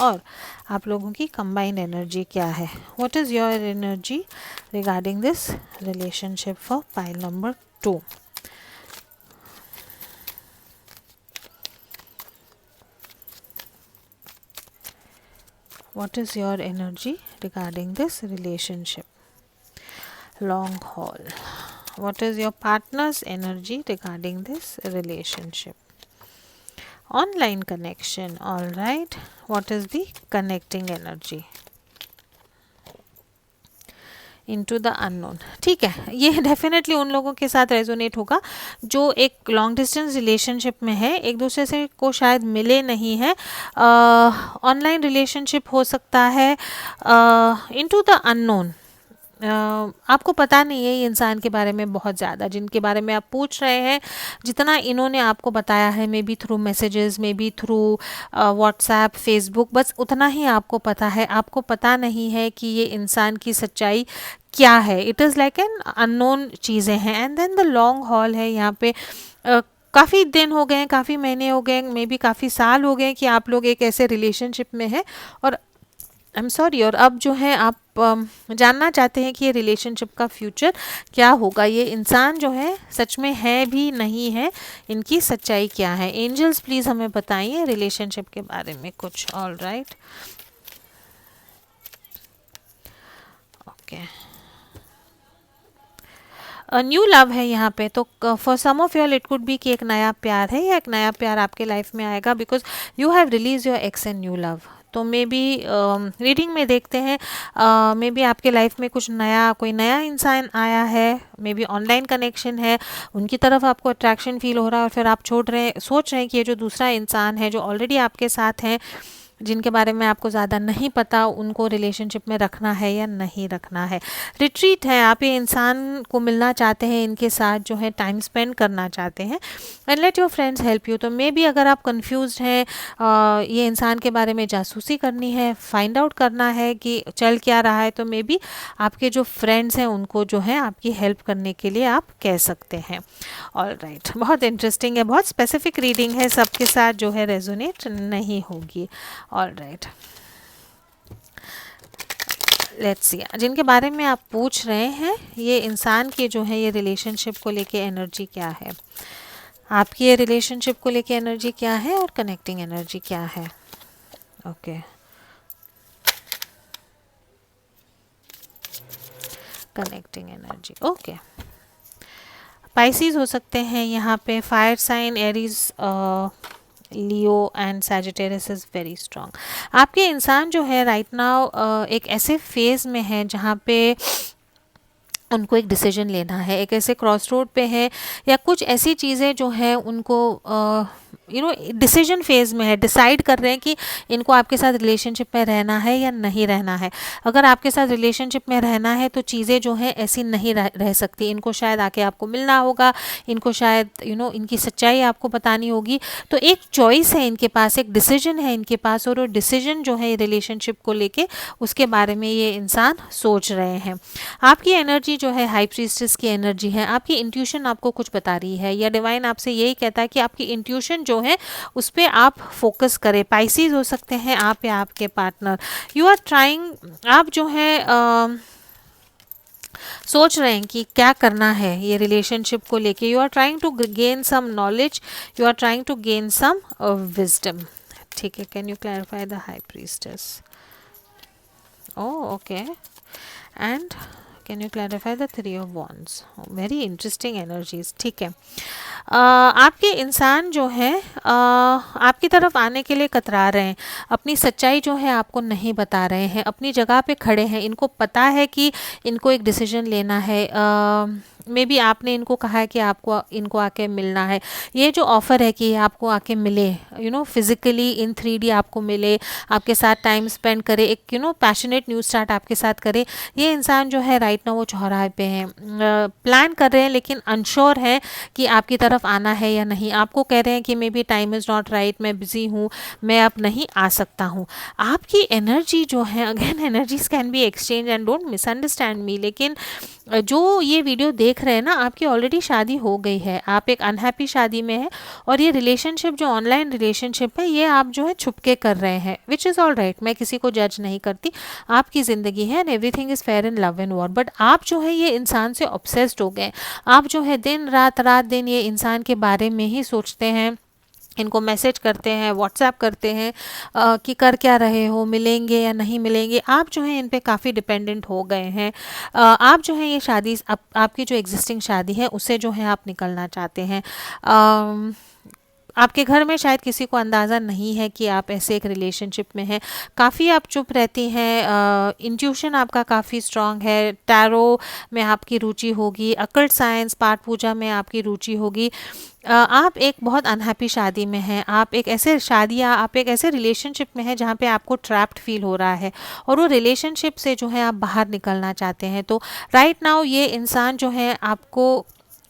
और आप लोगों की कंबाइंड एनर्जी क्या है. What is your energy regarding this relationship for pile number 2. What is your energy regarding this relationship? Long haul. What is your partner's energy regarding this relationship? Online connection. All right. What is the connecting energy? Into the unknown. ठीक है, ये डेफिनेटली उन लोगों के साथ रेजोनेट होगा जो एक लॉन्ग डिस्टेंस रिलेशनशिप में है, एक दूसरे से को शायद मिले नहीं है. ऑनलाइन रिलेशनशिप हो सकता है. इनटू द अननोन, आपको पता नहीं है ये इंसान के बारे में बहुत ज़्यादा, जिनके बारे में आप पूछ रहे हैं, जितना इन्होंने आपको बताया है, may be through messages, may be through WhatsApp, Facebook, बस उतना ही आपको पता है. आपको पता नहीं है कि ये इंसान की सच्चाई क्या है. It is like an unknown चीज़ें हैं. And then the long haul है यहाँ पे. काफ़ी दिन हो गए हैं, काफ़ी महीने हो गए, मे बी काफ़ी साल हो गए कि आप लोग एक ऐसे रिलेशनशिप में हैं, और आई एम सॉरी, और अब जो है आप जानना चाहते हैं कि ये रिलेशनशिप का फ्यूचर क्या होगा, ये इंसान जो है सच में है भी नहीं है, इनकी सच्चाई क्या है। एंजल्स प्लीज़ हमें बताइए रिलेशनशिप के बारे में कुछ। All right, okay, new love है यहाँ पे, तो for some of your it could be कि एक नया प्यार है, या एक नया प्यार आपके लाइफ में आएगा, because you have release your ex and new love. तो मे बी रीडिंग में देखते हैं, मे बी आपके लाइफ में कुछ नया, कोई नया इंसान आया है, मे बी ऑनलाइन कनेक्शन है, उनकी तरफ आपको अट्रैक्शन फील हो रहा है, और फिर आप सोच रहे हैं कि ये जो दूसरा इंसान है जो ऑलरेडी आपके साथ है, जिनके बारे में आपको ज़्यादा नहीं पता, उनको रिलेशनशिप में रखना है या नहीं रखना है। रिट्रीट है, आप ये इंसान को मिलना चाहते हैं, इनके साथ जो है टाइम स्पेंड करना चाहते हैं, and let your friends help you. तो मे बी अगर आप कंफ्यूज्ड हैं, ये इंसान के बारे में जासूसी करनी है, फाइंड आउट करना है कि चल क्या रहा है, तो मे बी आपके जो फ्रेंड्स हैं उनको जो है आपकी हेल्प करने के लिए आप कह सकते हैं। ऑल राइट, बहुत इंटरेस्टिंग है, बहुत स्पेसिफिक रीडिंग है, सबके साथ जो है रेजोनेट नहीं होगी। ऑल राइट, लेट्स सी, जिनके बारे में आप पूछ रहे हैं, ये इंसान की जो है ये रिलेशनशिप को लेके एनर्जी क्या है, आपकी ये रिलेशनशिप को लेके एनर्जी क्या है, और कनेक्टिंग एनर्जी क्या है। Okay, connecting energy, okay, Pisces हो सकते हैं यहाँ पे, fire sign, Aries, Leo and Sagittarius is very strong. आपके इंसान जो है राइट नाउ एक ऐसे फेज़ में है जहाँ पे उनको एक डिसीजन लेना है, एक ऐसे क्रॉस रोड पे है, या कुछ ऐसी चीज़ें जो हैं उनको डिसीजन फेज में है, डिसाइड कर रहे हैं कि इनको आपके साथ रिलेशनशिप में रहना है या नहीं रहना है। अगर आपके साथ रिलेशनशिप में रहना है तो चीज़ें जो हैं ऐसी नहीं रह सकती, इनको शायद आके आपको मिलना होगा, इनको शायद इनकी सच्चाई आपको बतानी होगी। तो एक चॉइस है इनके पास, एक डिसीजन है इनके पास, और वो डिसीजन जो है रिलेशनशिप को लेके, उसके बारे में ये इंसान सोच रहे हैं। आपकी एनर्जी जो है हाई प्रीस्टेस की एनर्जी है, आपकी इंट्यूशन आपको कुछ बता रही है, या डिवाइन आपसे यही कहता है कि आपकी इंट्यूशन जो है उस पर आप फोकस करें। पाइसिस हो सकते हैं आप या आपके पार्टनर, यू आर ट्राइंग, आप जो है सोच रहे हैं कि क्या करना है ये रिलेशनशिप को लेके, you are trying to gain some knowledge, you are trying to gain some wisdom. ठीक है, can you clarify the high priestess? Oh okay, and can you clarify the three of wands? Very interesting energies. ठीक है, आपके इंसान जो है आपकी तरफ आने के लिए कतरा रहे हैं, अपनी सच्चाई जो है आपको नहीं बता रहे हैं, अपनी जगह पे खड़े हैं, इनको पता है कि इनको एक डिसीजन लेना है। मे बी आपने इनको कहा है कि आपको इनको आके मिलना है, ये जो ऑफ़र है कि आपको आके मिले, फिज़िकली इन 3D आपको मिले, आपके साथ टाइम स्पेंड करे, एक पैशनेट न्यू स्टार्ट आपके साथ करे, ये इंसान जो है राइट ना वो चौराहे पे हैं, प्लान कर रहे हैं लेकिन अनश्योर है कि आपकी तरफ आना है या नहीं। आपको कह रहे हैं कि may be time is not right, मैं बिज़ी हूँ, मैं अब नहीं आ सकता हूँ। आपकी एनर्जी जो है, again energies can be exchange and don't misunderstand मी, लेकिन जो ये वीडियो देख रहे हैं ना, आपकी ऑलरेडी शादी हो गई है, आप एक अनहैप्पी शादी में है, और ये रिलेशनशिप जो ऑनलाइन रिलेशनशिप है ये आप जो है छुपके कर रहे हैं, विच इज़ ऑल राइट, मैं किसी को जज नहीं करती, आपकी ज़िंदगी है and everything is fair in love and war. But आप जो है ये इंसान से ऑब्सेस्ड हो गए, आप जो है दिन रात रात दिन ये इंसान के बारे में ही सोचते हैं, इनको मैसेज करते हैं, व्हाट्सएप करते हैं कि कर क्या रहे हो, मिलेंगे या नहीं मिलेंगे। आप जो है इन पे काफ़ी डिपेंडेंट हो गए हैं। आप जो है ये शादी, आपकी जो एग्जिस्टिंग शादी है उससे जो है आप निकलना चाहते हैं। आपके घर में शायद किसी को अंदाज़ा नहीं है कि आप ऐसे एक रिलेशनशिप में हैं, काफ़ी आप चुप रहती हैं, इंट्यूशन आपका काफ़ी स्ट्रांग है, टैरो में आपकी रुचि होगी, अकल्ट साइंस, पाठ पूजा में आपकी रुचि होगी। आप एक बहुत अनहैप्पी शादी में हैं, आप एक ऐसे आप एक ऐसे रिलेशनशिप में हैं जहाँ पे आपको ट्रैप्ड फील हो रहा है, और वो रिलेशनशिप से जो है आप बाहर निकलना चाहते हैं। तो राइट नाउ ये इंसान जो है आपको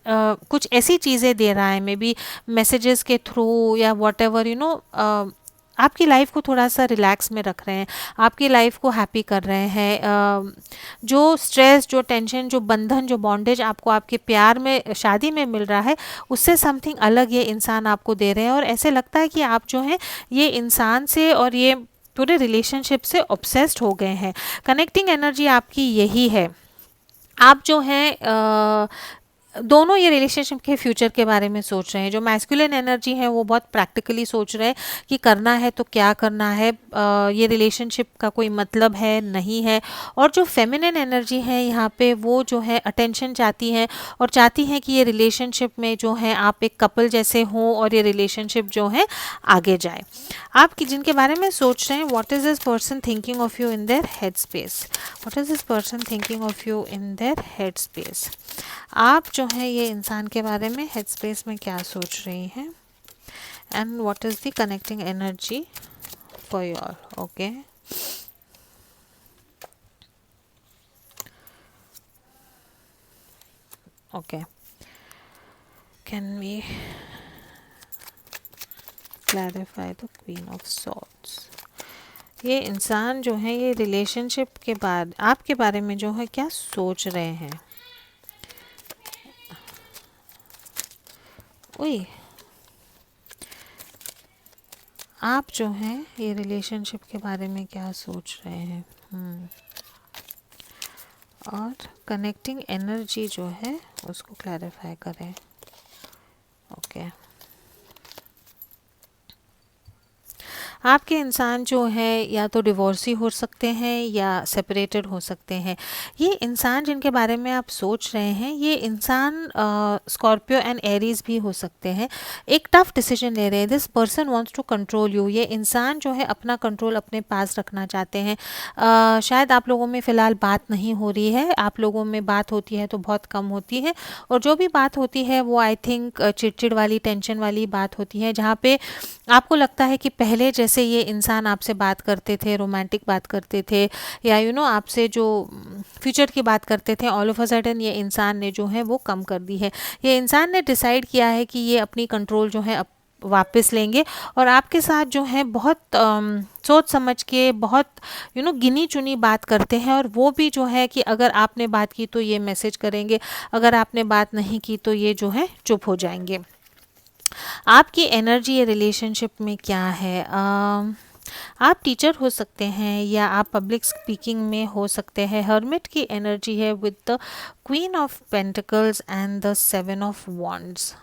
कुछ ऐसी चीज़ें दे रहा है, मे बी मैसेजेस के थ्रू या वॉट एवर आपकी लाइफ को थोड़ा सा रिलैक्स में रख रहे हैं, आपकी लाइफ को हैप्पी कर रहे हैं। जो स्ट्रेस, जो टेंशन, जो बंधन, जो बॉन्डेज आपको आपके प्यार में, शादी में मिल रहा है, उससे समथिंग अलग ये इंसान आपको दे रहे हैं। और ऐसे लगता है कि आप जो हैं ये इंसान से और ये पूरे रिलेशनशिप से ऑब्सेस्ड हो गए हैं। कनेक्टिंग एनर्जी आपकी यही है। आप जो हैं दोनों ये रिलेशनशिप के फ्यूचर के बारे में सोच रहे हैं। जो मैस्कुलिन एनर्जी है वो बहुत प्रैक्टिकली सोच रहे हैं कि करना है तो क्या करना है, ये रिलेशनशिप का कोई मतलब है नहीं है। और जो फेमिनिन एनर्जी है यहाँ पे वो जो है अटेंशन चाहती है और चाहती है कि ये रिलेशनशिप में जो है आप एक कपल जैसे हों और ये रिलेशनशिप जो है आगे जाए। आप जिनके बारे में सोच रहे हैं, what is this person thinking of you in their head space, what is this person thinking of you in their head space. आप जो है ये इंसान के बारे में हेड स्पेस में क्या सोच रही हैं, and what is the connecting energy for your. Okay, okay, can we clarify the queen of swords. ये इंसान जो है ये रिलेशनशिप के बाद आपके बारे में जो है क्या सोच रहे हैं। ओए, आप जो हैं ये रिलेशनशिप के बारे में क्या सोच रहे हैं। और कनेक्टिंग एनर्जी जो है उसको क्लैरिफाई करें। ओके, आपके इंसान जो है या तो डिवोर्सी हो सकते हैं या सेपरेटेड हो सकते हैं। ये इंसान जिनके बारे में आप सोच रहे हैं, ये इंसान स्कॉर्पियो एंड एरीज भी हो सकते हैं। एक टफ डिसीजन ले रहे हैं। This person wants to control you. ये इंसान जो है अपना कंट्रोल अपने पास रखना चाहते हैं। शायद आप लोगों में फ़िलहाल बात नहीं हो रही है, आप लोगों में बात होती है तो बहुत कम होती है, और जो भी बात होती है वो आई थिंक चिड़चिड़ वाली, टेंशन वाली बात होती है, जहाँ पे आपको लगता है कि पहले जैसे ये इंसान आपसे बात करते थे, रोमांटिक बात करते थे, या आपसे जो फ्यूचर की बात करते थे, ऑल ऑफ अ सडन ये इंसान ने जो है वो कम कर दी है। ये इंसान ने डिसाइड किया है कि ये अपनी कंट्रोल जो है वापस लेंगे और आपके साथ जो है बहुत सोच समझ के, बहुत गिनी चुनी बात करते हैं। और वो भी जो है कि अगर आपने बात की तो ये मैसेज करेंगे, अगर आपने बात नहीं की तो ये जो है चुप हो जाएंगे। आपकी एनर्जी ये रिलेशनशिप में क्या है। आप टीचर हो सकते हैं या आप पब्लिक स्पीकिंग में हो सकते हैं। हर्मिट की एनर्जी है with the queen of pentacles and the 7 of wands.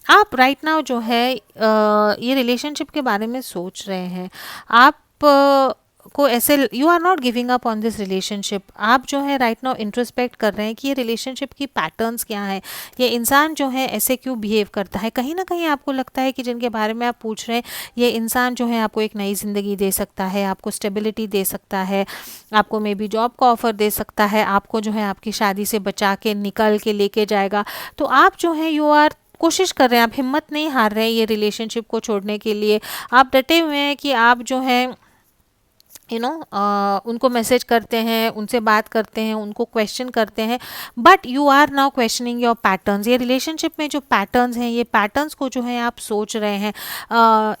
आप राइट नाउ जो है ये रिलेशनशिप के बारे में सोच रहे हैं। आप को ऐसे, you are not giving up on this relationship. आप जो है राइट नाउ इंट्रोस्पेक्ट कर रहे हैं कि ये रिलेशनशिप की पैटर्न्स क्या हैं, ये इंसान जो है ऐसे क्यों बिहेव करता है। कहीं ना कहीं आपको लगता है कि जिनके बारे में आप पूछ रहे हैं, ये इंसान जो है आपको एक नई ज़िंदगी दे सकता है, आपको स्टेबिलिटी दे सकता है, आपको मे बी जॉब का ऑफर दे सकता है, आपको जो है आपकी शादी से बचा के निकल के लेके जाएगा। तो आप जो है यू आर कोशिश कर रहे हैं, आप हिम्मत नहीं हार रहे हैं ये रिलेशनशिप को छोड़ने के लिए। आप डटे हुए हैं कि आप जो है उनको मैसेज करते हैं, उनसे बात करते हैं, उनको क्वेश्चन करते हैं, but you are now questioning your patterns. ये रिलेशनशिप में जो पैटर्न्स हैं, ये पैटर्न्स को जो है आप सोच रहे हैं,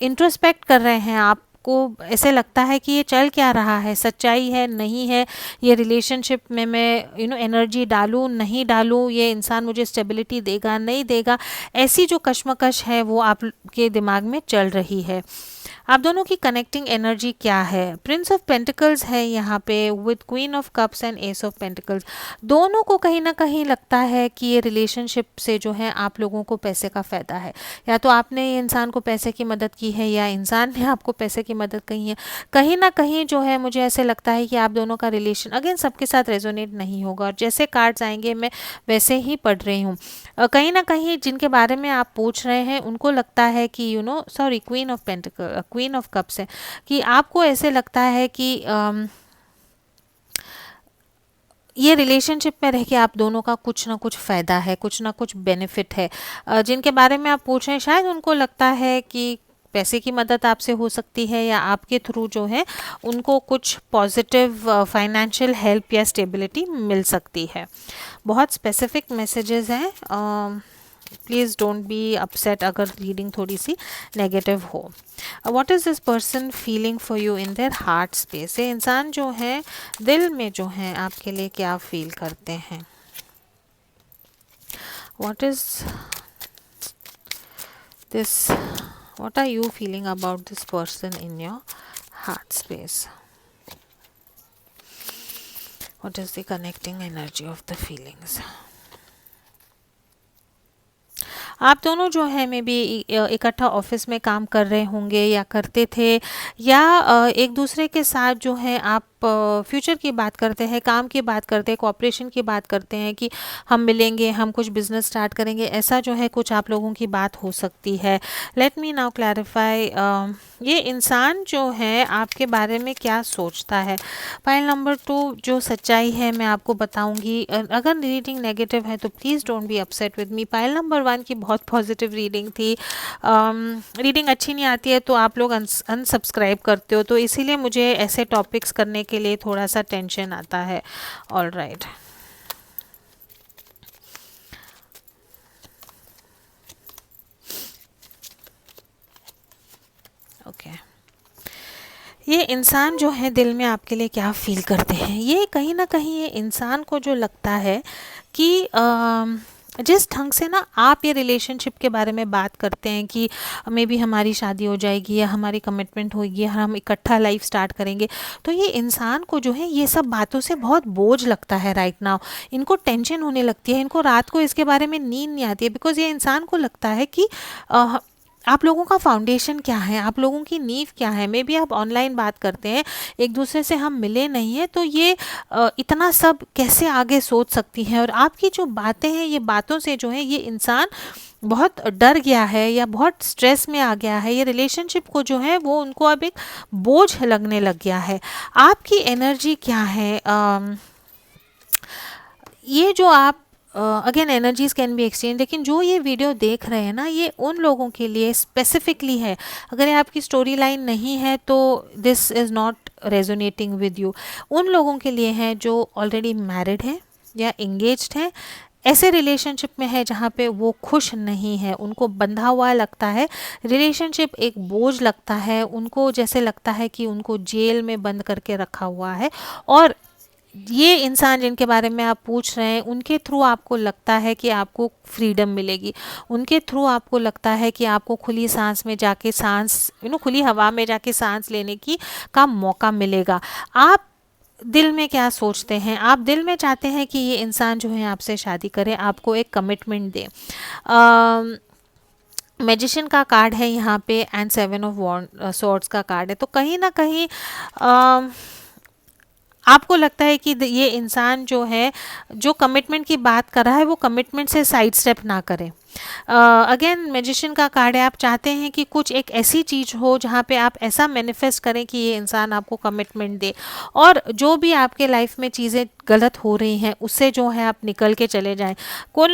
इंट्रोस्पेक्ट कर रहे हैं। आप को ऐसे लगता है कि ये चल क्या रहा है, सच्चाई है नहीं है, ये रिलेशनशिप में मैं एनर्जी डालूँ नहीं डालूँ, ये इंसान मुझे स्टेबिलिटी देगा नहीं देगा, ऐसी जो कश्मकश है वो आपके दिमाग में चल रही है। आप दोनों की कनेक्टिंग एनर्जी क्या है। प्रिंस ऑफ पेंटिकल्स है यहाँ पे with queen of cups and S of pentacles. दोनों को कहीं ना कहीं लगता है कि ये रिलेशनशिप से जो है आप लोगों को पैसे का फ़ायदा है। या तो आपने ये इंसान को पैसे की मदद की है या इंसान ने आपको पैसे की मदद की है। कहीं ना कहीं जो है मुझे ऐसे लगता है कि आप दोनों का रिलेशन अगेन सबके साथ रेजोनेट नहीं होगा, और जैसे कार्ड्स आएंगे मैं वैसे ही पढ़ रही हूँ। कहीं ना कहीं जिनके बारे में आप पूछ रहे हैं उनको लगता है कि sorry, queen of pentacle, queen of cups है, कि आपको ऐसे लगता है कि ये रिलेशनशिप में रह के आप दोनों का कुछ ना कुछ फ़ायदा है, कुछ ना कुछ बेनिफिट है। जिनके बारे में आप पूछ रहे हैं शायद उनको लगता है कि पैसे की मदद आपसे हो सकती है या आपके थ्रू जो है उनको कुछ पॉजिटिव फाइनेंशियल हेल्प या स्टेबिलिटी मिल सकती है। बहुत स्पेसिफिक मैसेजेस हैं। प्लीज़ डोंट बी अपसेट अगर रीडिंग थोड़ी सी नेगेटिव हो. What is this person feeling for you in their heart space. ये इंसान जो है दिल में जो है आपके लिए क्या फील करते हैं. What is this, what are you feeling about this person in your heart space. What is the connecting energy of the feelings. आप दोनों जो है मे बी इकट्ठा ऑफिस में काम कर रहे होंगे या करते थे, या एक दूसरे के साथ जो है आप फ्यूचर की बात करते हैं, काम की बात करते हैं, कोऑपरेशन की बात करते हैं कि हम मिलेंगे, हम कुछ बिजनेस स्टार्ट करेंगे. ऐसा जो है कुछ आप लोगों की बात हो सकती है. Let me now clarify. ये इंसान जो है आपके बारे में क्या सोचता है. फाइल नंबर 2 जो सच्चाई है मैं आपको बताऊंगी. अगर रीडिंग नेगेटिव है तो please don't be upset with me. File number 1 की बहुत पॉजिटिव रीडिंग थी. रीडिंग अच्छी नहीं आती है तो आप लोग अनसब्सक्राइब करते हो, तो इसीलिए मुझे ऐसे टॉपिक्स करने के लिए थोड़ा सा टेंशन आता है. All right. ओके. ये इंसान जो है दिल में आपके लिए क्या फील करते हैं. ये कहीं ना कहीं ये इंसान को जो लगता है कि जिस ढंग से ना आप ये रिलेशनशिप के बारे में बात करते हैं कि मे बी हमारी शादी हो जाएगी या हमारी कमिटमेंट होगी या हम इकट्ठा लाइफ स्टार्ट करेंगे, तो ये इंसान को जो है ये सब बातों से बहुत बोझ लगता है राइट नाउ. इनको टेंशन होने लगती है, इनको रात को इसके बारे में नींद नहीं आती है. बिकॉज ये इंसान को लगता है कि आप लोगों का फाउंडेशन क्या है, आप लोगों की नींव क्या है. मे बी आप ऑनलाइन बात करते हैं, एक दूसरे से हम मिले नहीं हैं, तो ये इतना सब कैसे आगे सोच सकती हैं. और आपकी जो बातें हैं, ये बातों से जो है ये इंसान बहुत डर गया है या बहुत स्ट्रेस में आ गया है. ये रिलेशनशिप को जो है वो उनको अब एक बोझ लगने लग गया है. आपकी एनर्जी क्या है. ये जो आप again energies can be exchange, लेकिन जो ये वीडियो देख रहे हैं ना, ये उन लोगों के लिए स्पेसिफिकली है. अगर ये आपकी स्टोरी लाइन नहीं है तो this is not resonating with you. उन लोगों के लिए है जो ऑलरेडी मैरिड हैं या इंगेज्ड हैं, ऐसे रिलेशनशिप में है जहाँ पे वो खुश नहीं है, उनको बंधा हुआ लगता है, रिलेशनशिप एक बोझ लगता है उनको, जैसे लगता है कि उनको जेल में बंद करके रखा हुआ है. और ये इंसान जिनके बारे में आप पूछ रहे हैं, उनके थ्रू आपको लगता है कि आपको फ्रीडम मिलेगी, उनके थ्रू आपको लगता है कि आपको खुली सांस में जाके सांस खुली हवा में जाके सांस लेने की का मौका मिलेगा. आप दिल में क्या सोचते हैं. आप दिल में चाहते हैं कि ये इंसान जो है आपसे शादी करे, आपको एक कमिटमेंट दे. मैजिशियन का कार्ड है यहाँ पे एंड 7 ऑफ सॉर्ड्स का कार्ड है. तो कहीं ना कहीं आपको लगता है कि ये इंसान जो है जो कमिटमेंट की बात कर रहा है वो कमिटमेंट से साइड स्टेप ना करे. अगेन मैजिशियन का कार्ड है, आप चाहते हैं कि कुछ एक ऐसी चीज़ हो जहाँ पे आप ऐसा मैनिफेस्ट करें कि ये इंसान आपको कमिटमेंट दे, और जो भी आपके लाइफ में चीज़ें गलत हो रही हैं उससे जो है आप निकल के चले जाएं. कोई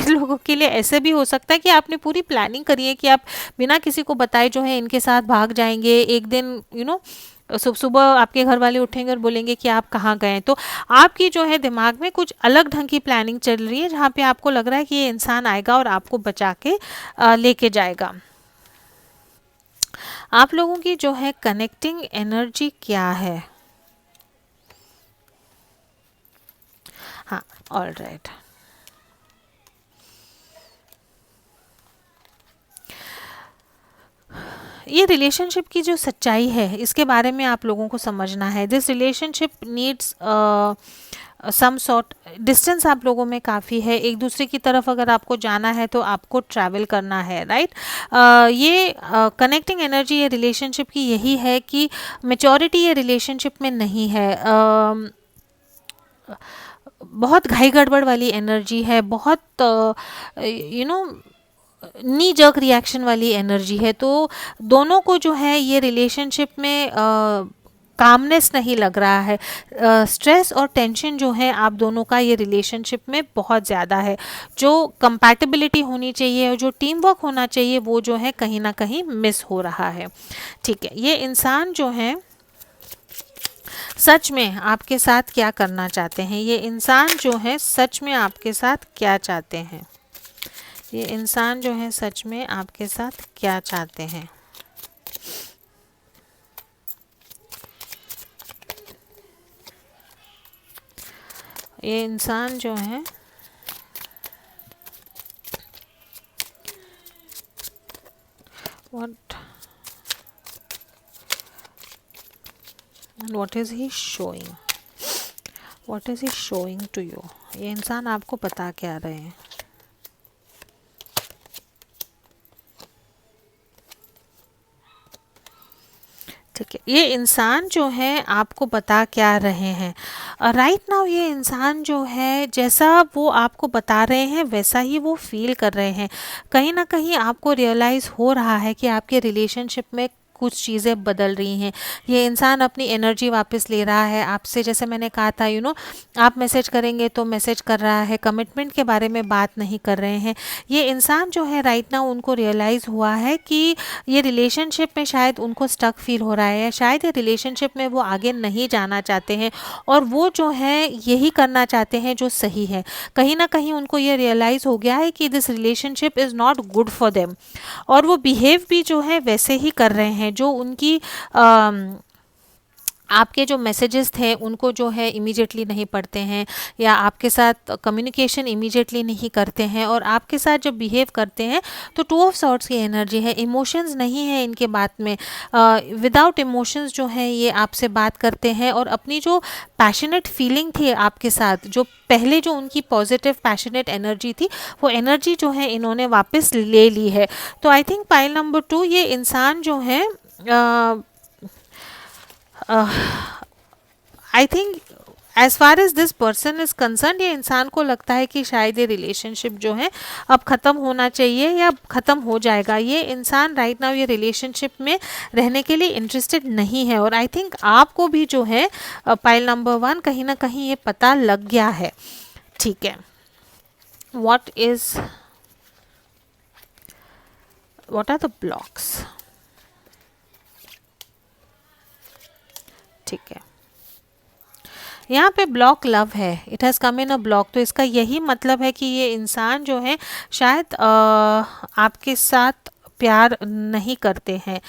लोगों के लिए ऐसे भी हो सकता है कि आपने पूरी प्लानिंग करी है कि आप बिना किसी को बताए जो है इनके साथ भाग जाएंगे. एक दिन सुबह आपके घर वाले उठेंगे और बोलेंगे कि आप कहाँ गए. तो आपकी जो है दिमाग में कुछ अलग ढंग की प्लानिंग चल रही है जहाँ पे आपको लग रहा है कि ये इंसान आएगा और आपको बचा के लेके जाएगा. आप लोगों की जो है कनेक्टिंग एनर्जी क्या है. हाँ, ऑल राइट. ये रिलेशनशिप की जो सच्चाई है इसके बारे में आप लोगों को समझना है. This relationship needs some sort distance आप लोगों में काफ़ी है. एक दूसरे की तरफ अगर आपको जाना है तो आपको ट्रैवल करना है राइट. ये कनेक्टिंग एनर्जी ये रिलेशनशिप की यही है कि मेचोरिटी ये रिलेशनशिप में नहीं है. बहुत घाई गड़बड़ वाली एनर्जी है, बहुत नी जर्क रिएक्शन वाली एनर्जी है. तो दोनों को जो है ये रिलेशनशिप में कामनेस नहीं लग रहा है. स्ट्रेस और टेंशन जो है आप दोनों का ये रिलेशनशिप में बहुत ज़्यादा है. जो कंपैटिबिलिटी होनी चाहिए और जो टीम वर्क होना चाहिए वो जो है कहीं ना कहीं मिस हो रहा है. ठीक है, ये इंसान जो है सच में आपके साथ क्या करना चाहते हैं. ये इंसान जो है सच में आपके साथ क्या चाहते हैं. ये इंसान जो है सच में आपके साथ क्या चाहते हैं। ये इंसान जो है what is he showing, what is he showing to you। ये इंसान आपको बता क्या रहे हैं। ठीक है, ये इंसान जो है आपको बता क्या रहे हैं। राइट नाउ ये इंसान जो है जैसा वो आपको बता रहे हैं वैसा ही वो फील कर रहे हैं। कहीं ना कहीं आपको रियलाइज़ हो रहा है कि आपके रिलेशनशिप में कुछ चीज़ें बदल रही हैं। ये इंसान अपनी एनर्जी वापस ले रहा है आपसे। जैसे मैंने कहा था आप मैसेज करेंगे तो मैसेज कर रहा है, कमिटमेंट के बारे में बात नहीं कर रहे हैं। ये इंसान जो है राइट नाउ उनको रियलाइज़ हुआ है कि ये रिलेशनशिप में शायद उनको स्टक फील हो रहा है, या शायद ये रिलेशनशिप में वो आगे नहीं जाना चाहते हैं और वो जो है यही करना चाहते हैं जो सही है। कहीं ना कहीं उनको ये रियलाइज़ हो गया है कि this relationship is not good for them, और वो बिहेव भी जो है वैसे ही कर रहे हैं जो उनकी आपके जो मैसेजेस थे उनको जो है इमीडिएटली नहीं पढ़ते हैं, या आपके साथ कम्युनिकेशन इमीडिएटली नहीं करते हैं, और आपके साथ जब बिहेव करते हैं तो टू ऑफ सॉर्ट्स की एनर्जी है, इमोशंस नहीं है इनके बात में। विदाउट इमोशंस जो है ये आपसे बात करते हैं, और अपनी जो पैशनेट फीलिंग थी आपके साथ, जो पहले जो उनकी पॉजिटिव पैशनेट एनर्जी थी, वो एनर्जी जो है इन्होंने वापस ले ली है। तो आई थिंक पाइल नंबर 2 ये इंसान जो है I think as far as this person is concern, ये इंसान को लगता है कि शायद ये रिलेशनशिप जो है अब ख़त्म होना चाहिए या ख़त्म हो जाएगा। ये इंसान राइट नाउ ये रिलेशनशिप में रहने के लिए इंटरेस्टेड नहीं है, और आई थिंक आपको भी जो है पाइल नंबर 1 कहीं ना कहीं ये पता लग गया है। ठीक है, what are the blocks। ठीक है, यहाँ पे ब्लॉक लव है, it has come in a block. तो इसका यही मतलब है कि ये इंसान जो है शायद आपके साथ प्यार नहीं करते हैं।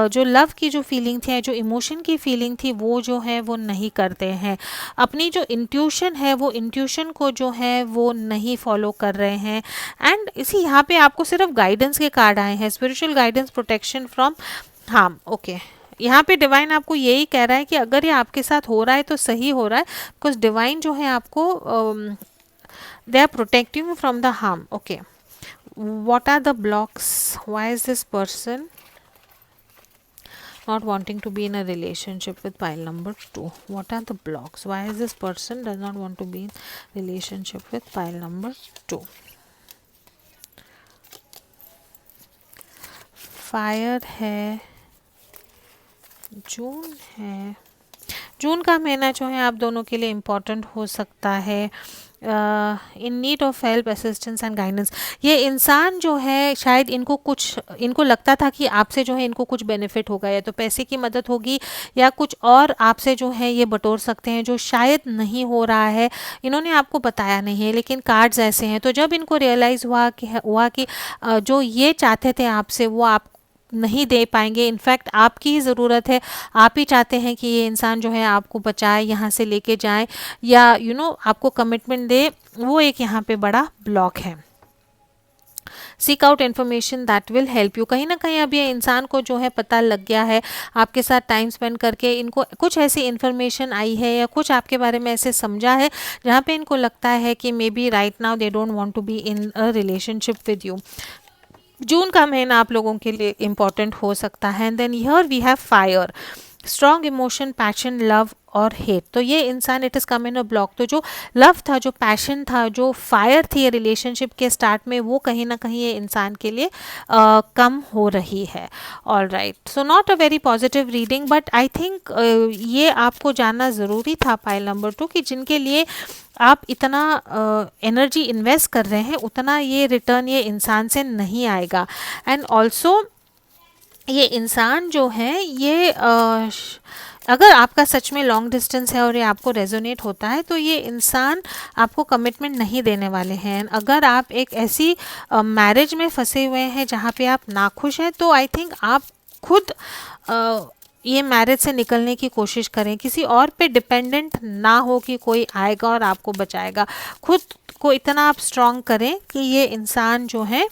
जो लव की जो फीलिंग थी, जो इमोशन की फीलिंग थी, वो जो है वो नहीं करते हैं। अपनी जो इंट्यूशन है वो इंट्यूशन को जो है वो नहीं फॉलो कर रहे हैं। एंड इसी यहाँ पे आपको सिर्फ गाइडेंस के कार्ड आए हैं, spiritual guidance, protection from harm. Okay, यहाँ पे डिवाइन आपको यही कह रहा है कि अगर ये आपके साथ हो रहा है तो सही हो रहा है, बिकॉज डिवाइन जो है आपको दे are protecting you from the harm. Okay, what are the blocks, why is this person not wanting to be in a relationship with pile number 2? What are the blocks, why is this person does not want to be in relationship with pile number 2? Fire है, जून है। जून का महीना जो है आप दोनों के लिए इम्पॉर्टेंट हो सकता है। In need of help, assistance and guidance. ये इंसान जो है शायद इनको लगता था कि आपसे जो है इनको कुछ बेनिफिट होगा, या तो पैसे की मदद होगी या कुछ और आपसे जो है ये बटोर सकते हैं, जो शायद नहीं हो रहा है। इन्होंने आपको बताया नहीं है, लेकिन कार्ड्स ऐसे हैं। तो जब इनको रियलाइज़ हुआ कि जो ये चाहते थे आपसे वो आप नहीं दे पाएंगे, इनफैक्ट आपकी ही ज़रूरत है, आप ही चाहते हैं कि ये इंसान जो है आपको बचाए, यहाँ से लेके जाए, या आपको कमिटमेंट दे, वो एक यहाँ पे बड़ा ब्लॉक है। Seek out information that will help you. कहीं ना कहीं अब ये इंसान को जो है पता लग गया है, आपके साथ टाइम स्पेंड करके इनको कुछ ऐसी इन्फॉर्मेशन आई है या कुछ आपके बारे में ऐसे समझा है जहाँ पे इनको लगता है कि maybe right now they don't want to be in a relationship with you. June का महीना आप लोगों के लिए इम्पॉर्टेंट हो सकता है। And then here we have fire, strong emotion, passion, love और हेट। तो ये इंसान it is come in a block. तो जो लव था, जो पैशन था, जो फायर थी रिलेशनशिप के स्टार्ट में, वो कहीं ना कहीं ये इंसान के लिए कम हो रही है। All right, so not a very positive reading, but I think ये आपको जानना ज़रूरी था पाइल नंबर 2 कि जिनके लिए आप इतना एनर्जी इन्वेस्ट कर रहे हैं उतना ये रिटर्न ये इंसान से नहीं आएगा। एंड ऑल्सो ये इंसान जो है ये अगर आपका सच में लॉन्ग डिस्टेंस है और ये आपको रेजोनेट होता है तो ये इंसान आपको कमिटमेंट नहीं देने वाले हैं। अगर आप एक ऐसी मैरिज में फंसे हुए हैं जहाँ पे आप नाखुश हैं तो आई थिंक आप खुद ये मैरिज से निकलने की कोशिश करें। किसी और पे डिपेंडेंट ना हो कि कोई आएगा और आपको बचाएगा। खुद को इतना आप स्ट्रॉन्ग करें कि ये इंसान जो है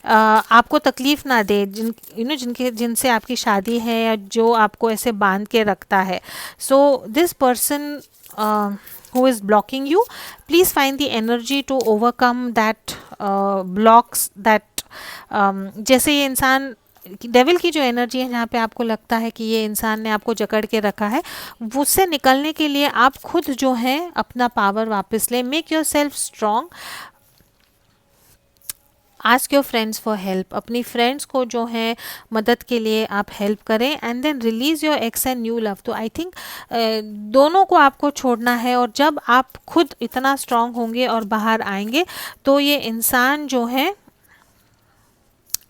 आपको तकलीफ़ ना दे, जिनसे आपकी शादी है या जो आपको ऐसे बांध के रखता है। So this person who is blocking you, please find the energy to overcome that blocks that जैसे ये इंसान डेविल की जो एनर्जी है जहाँ पे आपको लगता है कि ये इंसान ने आपको जकड़ के रखा है, उससे निकलने के लिए आप खुद जो है अपना पावर वापस लें। Make yourself strong, ask your friends for help, अपनी फ्रेंड्स को जो है मदद के लिए आप हेल्प करें and then release your ex and new love. तो आई थिंक दोनों को आपको छोड़ना है और जब आप खुद इतना स्ट्रांग होंगे और बाहर आएंगे तो ये इंसान जो है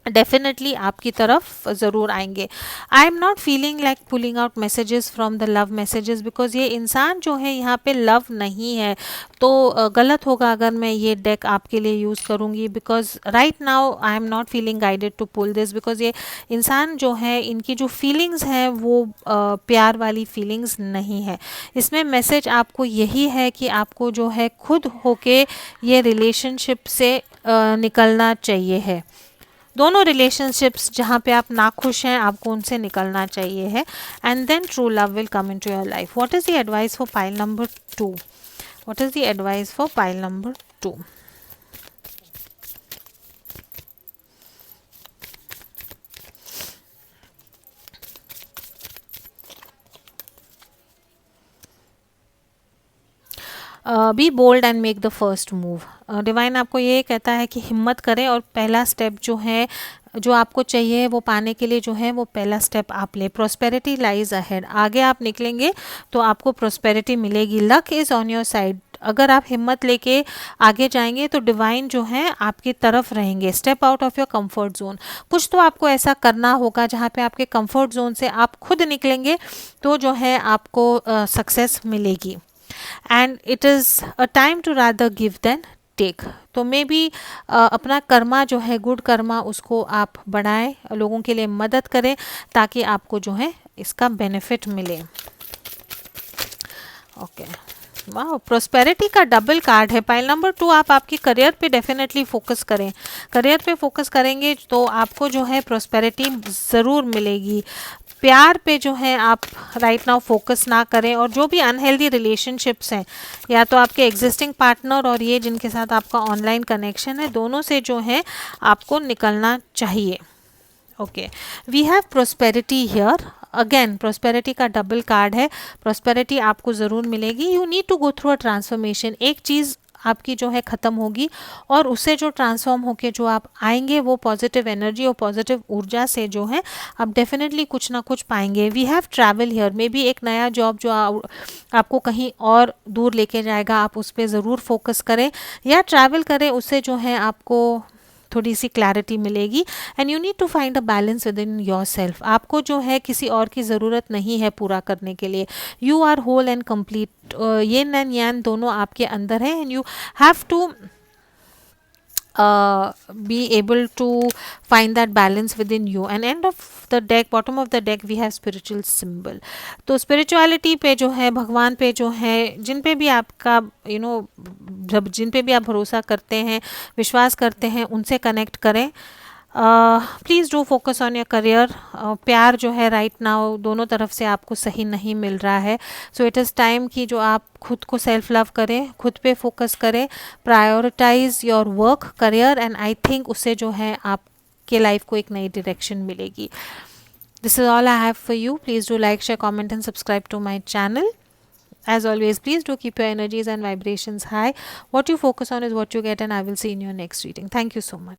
डेफिनेटली आपकी तरफ ज़रूर आएंगे। आई am not feeling like pulling out messages from the love messages because ये इंसान जो है यहाँ पे लव नहीं है। तो गलत होगा अगर मैं ये डेक आपके लिए यूज़ करूँगी because right now I am not feeling guided to pull this because ये इंसान जो है इनकी जो फीलिंग्स हैं वो प्यार वाली फीलिंग्स नहीं है। इसमें मैसेज आपको यही है कि आपको जो है खुद होके ये रिलेशनशिप से निकलना चाहिए है। दोनों रिलेशनशिप्स जहाँ पे आप नाखुश हैं आपको उनसे निकलना चाहिए है and then true love will come into your life. What is the advice for pile number 2? What is the advice for pile number 2? Be bold and make the first move. Divine आपको ये कहता है कि हिम्मत करें और पहला स्टेप जो है जो आपको चाहिए वो पाने के लिए जो है वो पहला स्टेप आप लें। प्रॉस्पेरिटी लाइज अहेड, आगे आप निकलेंगे तो आपको प्रॉस्पेरिटी मिलेगी। Luck is on your side, अगर आप हिम्मत लेके आगे जाएंगे तो डिवाइन जो है आपकी तरफ रहेंगे। Step out of your comfort zone, कुछ तो आपको ऐसा करना होगा जहाँ पे आपके कंफर्ट जोन से आप खुद निकलेंगे तो जो है आपको सक्सेस मिलेगी। And it is a time to rather give then take. तो मे बी अपना कर्मा जो है गुड कर्मा उसको आप बढ़ाएं, लोगों के लिए मदद करें ताकि आपको जो है इसका बेनिफिट मिले। ओके, वाह, प्रोस्पेरिटी का डबल कार्ड है। पाइल नंबर 2, आप आपकी करियर पे डेफिनेटली फोकस करें। करियर पे फोकस करेंगे तो आपको जो है प्रोस्पेरिटी ज़रूर मिलेगी। प्यार पे जो है आप राइट नाउ फोकस ना करें और जो भी अनहेल्दी रिलेशनशिप्स हैं या तो आपके एग्जिस्टिंग पार्टनर और ये जिनके साथ आपका ऑनलाइन कनेक्शन है, दोनों से जो है आपको निकलना चाहिए। Okay, we have prosperity here again. Prosperity का डबल कार्ड है। प्रोस्पेरिटी आपको ज़रूर मिलेगी। You need to go through a transformation. एक चीज़ आपकी जो है ख़त्म होगी और उससे जो ट्रांसफॉर्म होके जो आप आएंगे वो पॉजिटिव एनर्जी और पॉजिटिव ऊर्जा से जो है आप डेफिनेटली कुछ ना कुछ पाएंगे। We have travel here, maybe एक नया जॉब जो आपको कहीं और दूर लेके जाएगा, आप उस पर ज़रूर फोकस करें या ट्रैवल करें, उससे जो है आपको थोड़ी सी क्लैरिटी मिलेगी। And you need to find a balance within yourself. आपको जो है किसी और की ज़रूरत नहीं है पूरा करने के लिए। You are whole and complete. Yin and yang दोनों आपके अंदर है and you have to be able to find that balance within you. And end of the deck, bottom of the deck, we have spiritual symbol. तो spirituality पे जो है, भगवान पे जो है, जिन पे भी आपका जब जिन पे भी आप भरोसा करते हैं, विश्वास करते हैं, उनसे कनेक्ट करें। Please do focus on your career. प्यार जो है राइट नाउ दोनों तरफ से आपको सही नहीं मिल रहा है। सो इट इज़ टाइम कि जो आप खुद को सेल्फ लव करें, खुद पे फोकस करें, prioritize your work career and I think उससे जो है आपके लाइफ को एक नई डायरेक्शन मिलेगी। This is all I have for you. Please do like, share, comment and subscribe to my channel. As always, please do keep your energies and vibrations high. What you focus on is what you get, and I will see in your next reading. Thank you so much.